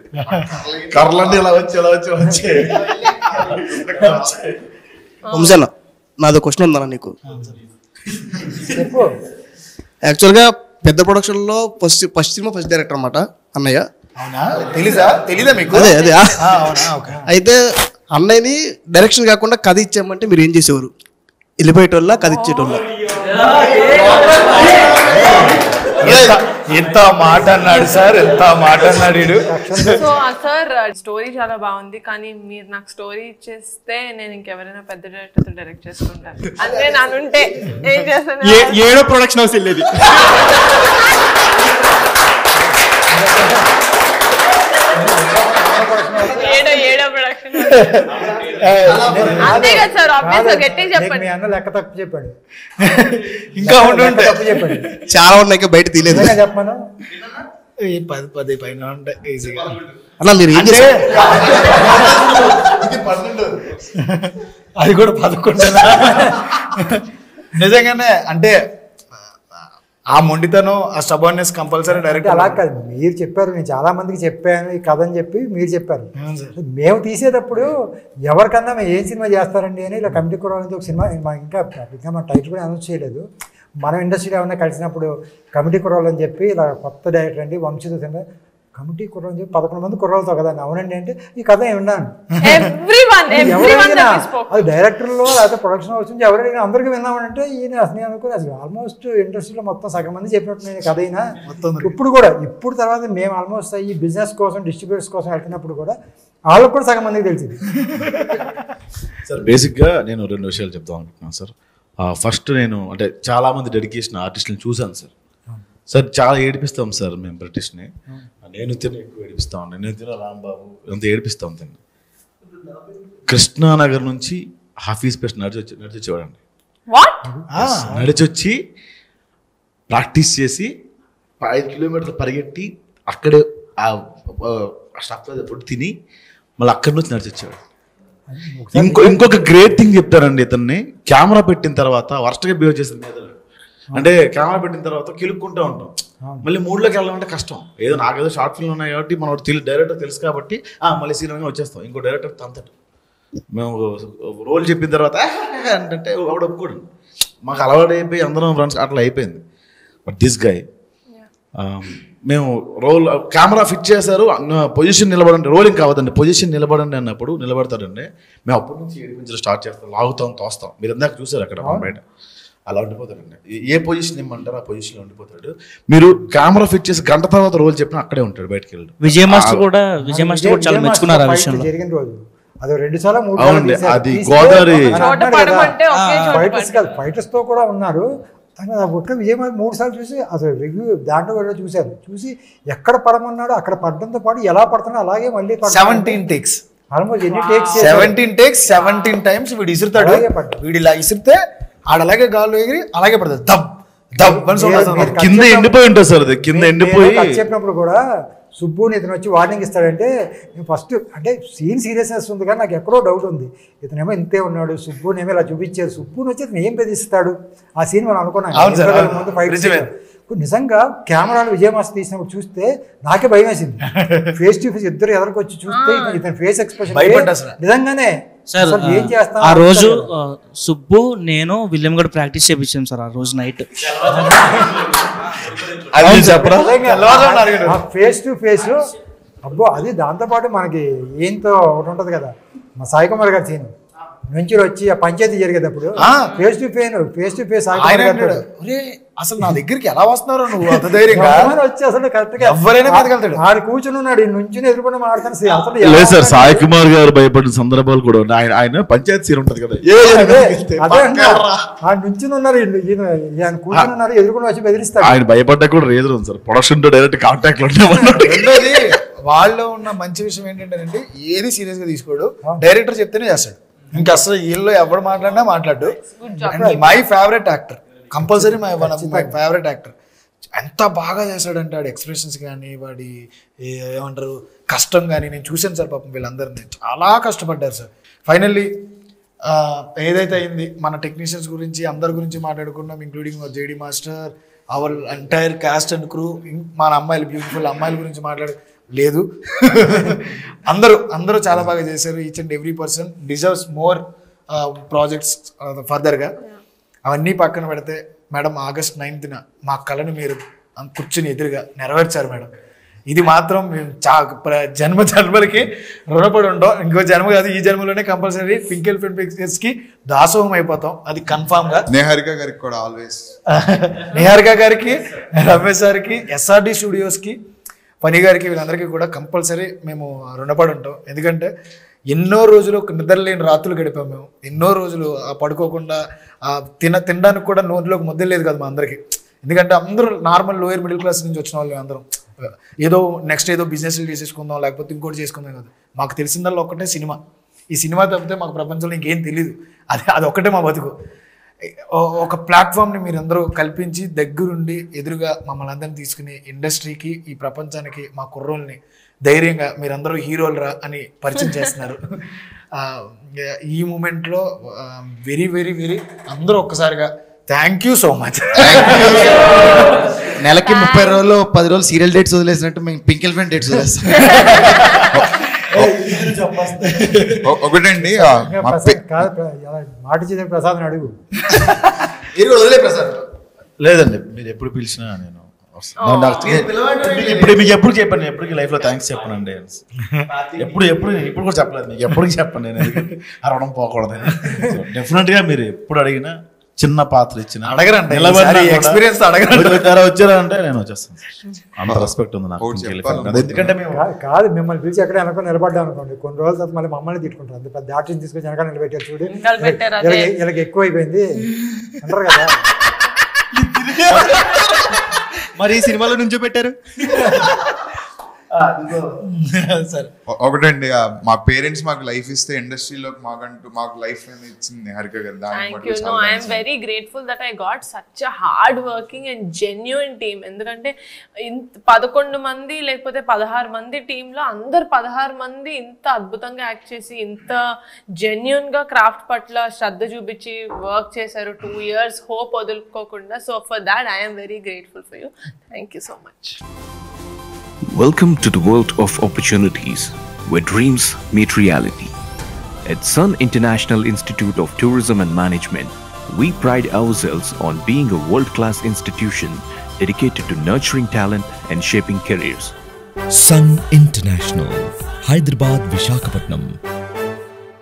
కర్రలన్నీ ఇలా వచ్చి వంశన్న, నాదో క్వశ్చన్ ఉందన్న నీకు. యాక్చువల్గా పెద్ద ప్రొడక్షన్లో ఫస్ట్ సినిమా ఫస్ట్ డైరెక్టర్ అన్నమాట అన్నయ్య. తెలీదా మీకు? అదే అయితే అన్నయ్యని డైరెక్షన్ కాకుండా కథ ఇచ్చామంటే మీరు ఏం చేసేవారు? వెళ్ళిపోయేటోళ్ళ కథ ఇచ్చేటోళ్ళ? ఎంత మాట అన్నాడు సార్, ఎంత మాట అన్నాడు. సో సార్ స్టోరీ చాలా బాగుంది, కానీ మీరు నాకు స్టోరీ ఇచ్చేస్తే నేను ఇంకెవరైనా పెద్ద డైరెక్టర్తో డైరెక్ట్ చేసుకుంటాను. అంటే నానుంటే ఏం చేస్తాను? ఏడో ప్రొడక్షన్ హౌస్ వెళ్ళేది. ఏడో ప్రొడక్షన్ అంతే కదా సార్, ఆబ్వియస్గా గట్టిగా చెప్పండి. మీ అన్న లెక్క తప్పు చెప్పాడు, ఇంకా తప్పు చెప్పాడు. చాలా ఉన్నాయి బయట తీయలేదు చెప్పాను. 10 పైన ఉంటాయి ఈజీగా. అలా మీరు ఏం చేశారు? అది కూడా 11. నిజంగానే అంటే ఆ మొండితనం, ఆ స్టబర్నెస్ కంపల్సరీ డైరెక్ట్. అలా కాదు, మీరు చెప్పారు, నేను చాలా మందికి చెప్పాను ఈ కథ అని చెప్పి మీరు చెప్పారు. మేము తీసేటప్పుడు ఎవరికన్నా మేము ఏం సినిమా చేస్తారండి అని ఇలా కమిటీ కుర్రాళ్ళతో ఒక సినిమా, ఇంకా మన టైటిల్ కూడా అనౌన్స్ చేయలేదు. మనం ఇండస్ట్రీలో ఏమన్నా కలిసినప్పుడు కమిటీ కుర్రాళ్ళు అని చెప్పి ఇలా కొత్త డైరెక్టర్ అండి వంశీతో సినిమా కమిటీ కుర్రాలు అని చెప్పి 11 మంది కుర్రాలతో కదా. అవునండి అంటే ఈ కథ విన్నాను. ఎవరైనా అది డైరెక్టర్లో లేకపోతే ప్రొడక్షన్ హౌస్ నుంచి ఎవరైనా అందరికీ విన్నామంటే ఈయన అసలు అనుకుని అసలు ఆల్మోస్ట్ ఇండస్ట్రీలో మొత్తం సగం మంది చెప్పినట్టు నేను కథ అయినా ఇప్పుడు కూడా ఇప్పుడు తర్వాత మేము ఆల్మోస్ట్ ఈ బిజినెస్ కోసం డిస్ట్రిబ్యూటర్స్ కోసం వెళ్తున్నప్పుడు కూడా వాళ్ళకు కూడా సగం మందికి తెలిసింది. సార్ బేసిక్గా నేను 2 విషయాలు చెప్తాం అనుకుంటున్నాను సార్. ఫస్ట్ నేను అంటే చాలామంది డెడికేషన్ ఆర్టిస్టులను చూశాను సార్. సార్ చాలా ఏడిపిస్తాం సార్ మేము బ్రిటిష్ని. నేను ఎక్కువ ఏడిపిస్తా ఉన్నాను, నేను తిన రాంబాబు అంత ఏడిపిస్తాం తిన్న. కృష్ణానగర్ నుంచి హాఫీజ్ పేస్ట్ నడిచొచ్చేవాడండి. నడిచొచ్చి ప్రాక్టీస్ చేసి 5 కిలోమీటర్లు పరిగెట్టి అక్కడే ఆ స్టాప్ ఫుడ్ తిని మళ్ళీ అక్కడి నుంచి నడిచొచ్చేవాడు. ఇంకొక గ్రేట్ థింగ్ చెప్తారండి, ఇతన్ని కెమెరా పెట్టిన తర్వాత వర్స్ట్గా బిహేవ్ చేసిన మీద అంటే కెమెరా పెట్టిన తర్వాత కిలుక్కుంటూ ఉంటాం, మళ్ళీ మూడ్లోకి వెళ్ళాలంటే కష్టం. ఏదో నాకేదో షార్ట్ ఫిల్మ్ ఉన్నాయి కాబట్టి మనం డైరెక్టర్ తెలుసు కాబట్టి మళ్ళీ సీరియల్గా వచ్చేస్తాం. ఇంకో డైరెక్టర్ తంతట మేము రోల్ చెప్పిన తర్వాత అంటే ఒకడు ఒప్పుకోడు, మాకు అలవాటు అయిపోయి అందరం ఫ్రెండ్స్ అట్లా అయిపోయింది. బట్ దిస్ గై మేము రోల్ కెమెరా ఫిట్ చేశారు, పొజిషన్ నిలబడండి, రోలింగ్ కావద్దండి, పొజిషన్ నిలబడండి అన్నప్పుడు నిలబడతాడండి. మేము అప్పటి నుంచి ఏడిపించడం స్టార్ట్ చేస్తాం, లాగుతాం, తోస్తాం. మీరు ఇందాక చూసారు అక్కడ బయట అలా ఉండిపోతాడండి. ఏ పొజిషన్ ఇమ్మంటారు ఆ పొజిషన్లో ఉండిపోతాడు. మీరు కెమెరా ఫిట్ చేసి గంట తర్వాత రోల్ చెప్పినా అక్కడే ఉంటాడు, బయటకు వెళ్ళి. విజయ్ మాస్టర్ కూడా చాలా మెచ్చుకున్నారు ఆ విషయంలో. జరిగిన రోజు అది 2 సార్లు 3 అవునండి, అది గోదావరి ఫైటర్స్ తో కూడా ఉన్నారు. ఒక్క విజయ్ 3 సార్లు చూసి అసలు రివ్యూ దాంట్లో కూడా చూశారు. చూసి ఎక్కడ పడమన్నాడో అక్కడ పడడంతో పాటు ఎలా పడుతున్నా అలాగే మళ్ళీ 17 టేక్స్ ఆల్మోస్ట్ ఎన్ని టేక్స్ 17 టేక్స్ 17 టైమ్స్ వీడు ఇసురుతాడు. వీడు ఇలా ఇసిరితే ఆడలాగే గాల్లో ఎగిరి అలాగే పడుతుంది. దబ్ దబ్ కింద ఎండిపోయి ఉంటుంది సార్, అది కింద ఎండిపోయి. చెప్పినప్పుడు కూడా సుబ్బుని ఇతను వచ్చి వార్నింగ్ ఇస్తాడంటే నేను ఫస్ట్ అంటే సీన్ సీరియస్నెస్ ఉంది కానీ నాకు ఎక్కడో డౌట్ ఉంది. ఇతనేమో ఇంతే ఉన్నాడు, సుబ్బుని ఏమో ఇలా చూపించారు. సుబ్బుని వచ్చి ఇతను ఏం బెదిరిస్తాడు ఆ సీన్ మనం అనుకున్నాం ముందు ఫైట్. నిజంగా కెమెరాలు విజయమాస్టర్ తీసినప్పుడు చూస్తే నాకే భయం వేసింది. ఫేస్ టు ఫేస్ ఇద్దరు ఎదరికి వచ్చి చూస్తే ఇతని ఫేస్ ఎక్స్ప్రెషన్ నిజంగానే సార్ ఏం చేస్తాం. ఆ రోజు సుబ్బు నేను విలియం కూడా ప్రాక్టీస్ చేయించాం సార్ ఆ రోజు నైట్. ఫేస్ టు ఫేస్ అబ్బో అది. దాంతోపాటు మనకి ఏంతో ఒకటి ఉంటుంది కదా మా సాయి కుమార్ గారి సీన్ నుంచి వచ్చి ఆ పంచాయతీ జరిగేటప్పుడు face to face Sai Kumar గారు అసలు నా దగ్గరికి ఎలా వస్తున్నారో నువ్వు అంత ధైర్యంగా వచ్చి అసలు కరెక్ట్గా ఎవరైనా బతకగలుగుతాడు. ఆడు కూర్చుని ఉన్నాడు నుంచి ఎదుర్కొని మాట్లాడుతాను అసలు లేదు సార్, సాయి కుమార్ గారు భయపడిన సందర్భాలు కూడా ఉన్నాయి. ఆయన పంచాయతీ సీన్ ఉంటది కదా, ఆడు నుంచి ఉన్నారు, ఈయన కూర్చుని ఉన్నారు, ఎదుర్కొని వచ్చి బెదిరిస్తాడు. ఆయన భయపడ్డా కూడా రీజన్ ఉంది సార్, ప్రొడక్షన్ తో డైరెక్ట్ కాంటాక్ట్ లో ఉంటామన్నాడు. రెండోది వాళ్ళలో ఉన్న మంచి విషయం ఏంటంటే ఏది సీరియస్ గా తీసుకోడు, డైరెక్టర్ చెప్తేనే చేస్తాడు. ఇంకా అసలు వీళ్ళు ఎవరు మాట్లాడినా మాట్లాడు. My favourite actor, compulsory my favourite actor. ఎంత బాగా చేశాడంటే వాడి ఎక్స్ప్రెషన్స్ కానీ వాడి ఏమంటారు కష్టం కానీ నేను చూశాను సార్. పాపం వీళ్ళందరినీ చాలా కష్టపడ్డారు సార్. ఫైనల్లీ ఏదైతే అయింది మన టెక్నీషియన్స్ గురించి అందరి గురించి మాట్లాడుకున్నాం, including JD master, our entire cost and crew, మన అమ్మాయిలు బ్యూటిఫుల్ అమ్మాయిల గురించి లేదు. అందరూ చాలా బాగా చేశారు. Each and every person deserves more projects ఫర్దర్గా. అవన్నీ పక్కన పెడితే మేడం August 9th మా కళను మీరు కూర్చుని ఎదురుగా నెరవేర్చారు మేడం. ఇది మాత్రం మేము జన్మలకి రుణపడి ఉంటాం. ఇంకో జన్మ కాదు, ఈ జన్మలోనే కంపల్సరీ పింకిల్ ఫిల్మ్ పిక్చర్స్కి దాసోహం అయిపోతాం. అది కన్ఫామ్గా. నిహారిక గారికి కూడా ఆల్వేస్, నిహారిక గారికి, రమేష్ గారికి, SRD స్టూడియోస్కి, ఫనీ గారికి, వీళ్ళందరికీ కూడా కంపల్సరీ మేము రుణపడి ఉంటాం. ఎందుకంటే ఎన్నో రోజులు నిద్రలేని రాత్రులు గడిపాము మేము. ఎన్నో రోజులు పడుకోకుండా తినడానికి కూడా నోట్లోకి ముద్ద లేదు కదా మా అందరికీ. ఎందుకంటే అందరూ నార్మల్ లోయర్ మిడిల్ క్లాస్ నుంచి వచ్చిన వాళ్ళు అందరం. ఏదో నెక్స్ట్ ఏదో బిజినెస్లు చేసేసుకుందాం లేకపోతే ఇంకోటి చేసుకుందాం కదా. మాకు తెలిసిందల్లా ఒక్కటే సినిమా. ఈ సినిమా తప్పితే మాకు ప్రపంచంలో ఇంకేం తెలియదు. అది ఒక్కటే మా బతుకు. ఒక ప్లాట్ఫామ్ని మీరందరూ కల్పించి దగ్గరుండి ఎదురుగా మమ్మల్ని అందరినీ తీసుకుని ఇండస్ట్రీకి, ఈ ప్రపంచానికి, మా కుర్రోల్ని ధైర్యంగా మీరందరూ హీరోలరా అని పరిచయం చేస్తున్నారు. ఈ మూమెంట్లో వెరీ వెరీ వెరీ అందరూ ఒక్కసారిగా థ్యాంక్ యూ సో మచ్. నెలకి 30 రోజులు 10 రోజులు సీరియల్ డేట్స్ వదిలేసినట్టు మేము పింక్ ఎలిఫెంట్ డేట్స్ వదిలేస్తాం. ఒకటండి మాట చేసే ప్రసాద్ అడుగు. వదిలే ప్రసాద్. లేదండి, మీరు ఎప్పుడు పిలిచినా నేను ఇప్పుడు మీకు ఎప్పుడు చెప్పాను, ఎప్పటికీ లైఫ్లో థ్యాంక్స్ చెప్పనండి. ఇప్పుడు కూడా చెప్పలేదు మీకు, ఎప్పటికీ చెప్పండి. నేను అరవడం పోకూడదు. డెఫినెట్గా మీరు ఎప్పుడు అడిగినా చిన్న పాత్ర ఇచ్చిన అడగరండి, వచ్చారా అంటే నేను వచ్చేస్తాను. అంత రెస్పెక్ట్ ఉంది నాకు. ఎందుకంటే కాదు, మిమ్మల్ని పిలిచి ఎక్కడ వెనక నిలబడ్డా అనుకోండి, కొన్ని రోజుల తర్వాత మళ్ళీ మమ్మల్ని తిట్టుకుంటారు. అంత పెద్ద ఆర్టిస్ట్ తీసుకొచ్చి వెనక నిలబెట్టారు చూడు, వీళ్ళకి ఎక్కువ అయిపోయింది అంటారు కదా. మరి ఈ సినిమాలో నుంచో పెట్టారు. ఒకటండి, మా పేరెంట్స్ మాకు లైఫ్ ఇస్తే ఇండస్ట్రీలో మాకు లైఫ్ ఇచ్చింది నిహారిక గారు. I'm very grateful that I got such a hard working and genuine team. ఎందుకంటే 11 మంది లేకపోతే 16 మంది టీంలో అందరు 16 మంది ఇంత అద్భుతంగా యాక్ట్ చేసి ఇంత జెన్యూన్ గా క్రాఫ్ట్ పట్ల శ్రద్ధ చూపించి వర్క్ చేశారు 2 years, హోప్ వదులుకోకుండా. So for that I'm very grateful for you. Thank you so much. Welcome to the world of opportunities, where dreams meet reality. At Sun International Institute of Tourism and Management, we pride ourselves on being a world-class institution dedicated to nurturing talent and shaping careers. Sun International, Hyderabad, Visakhapatnam.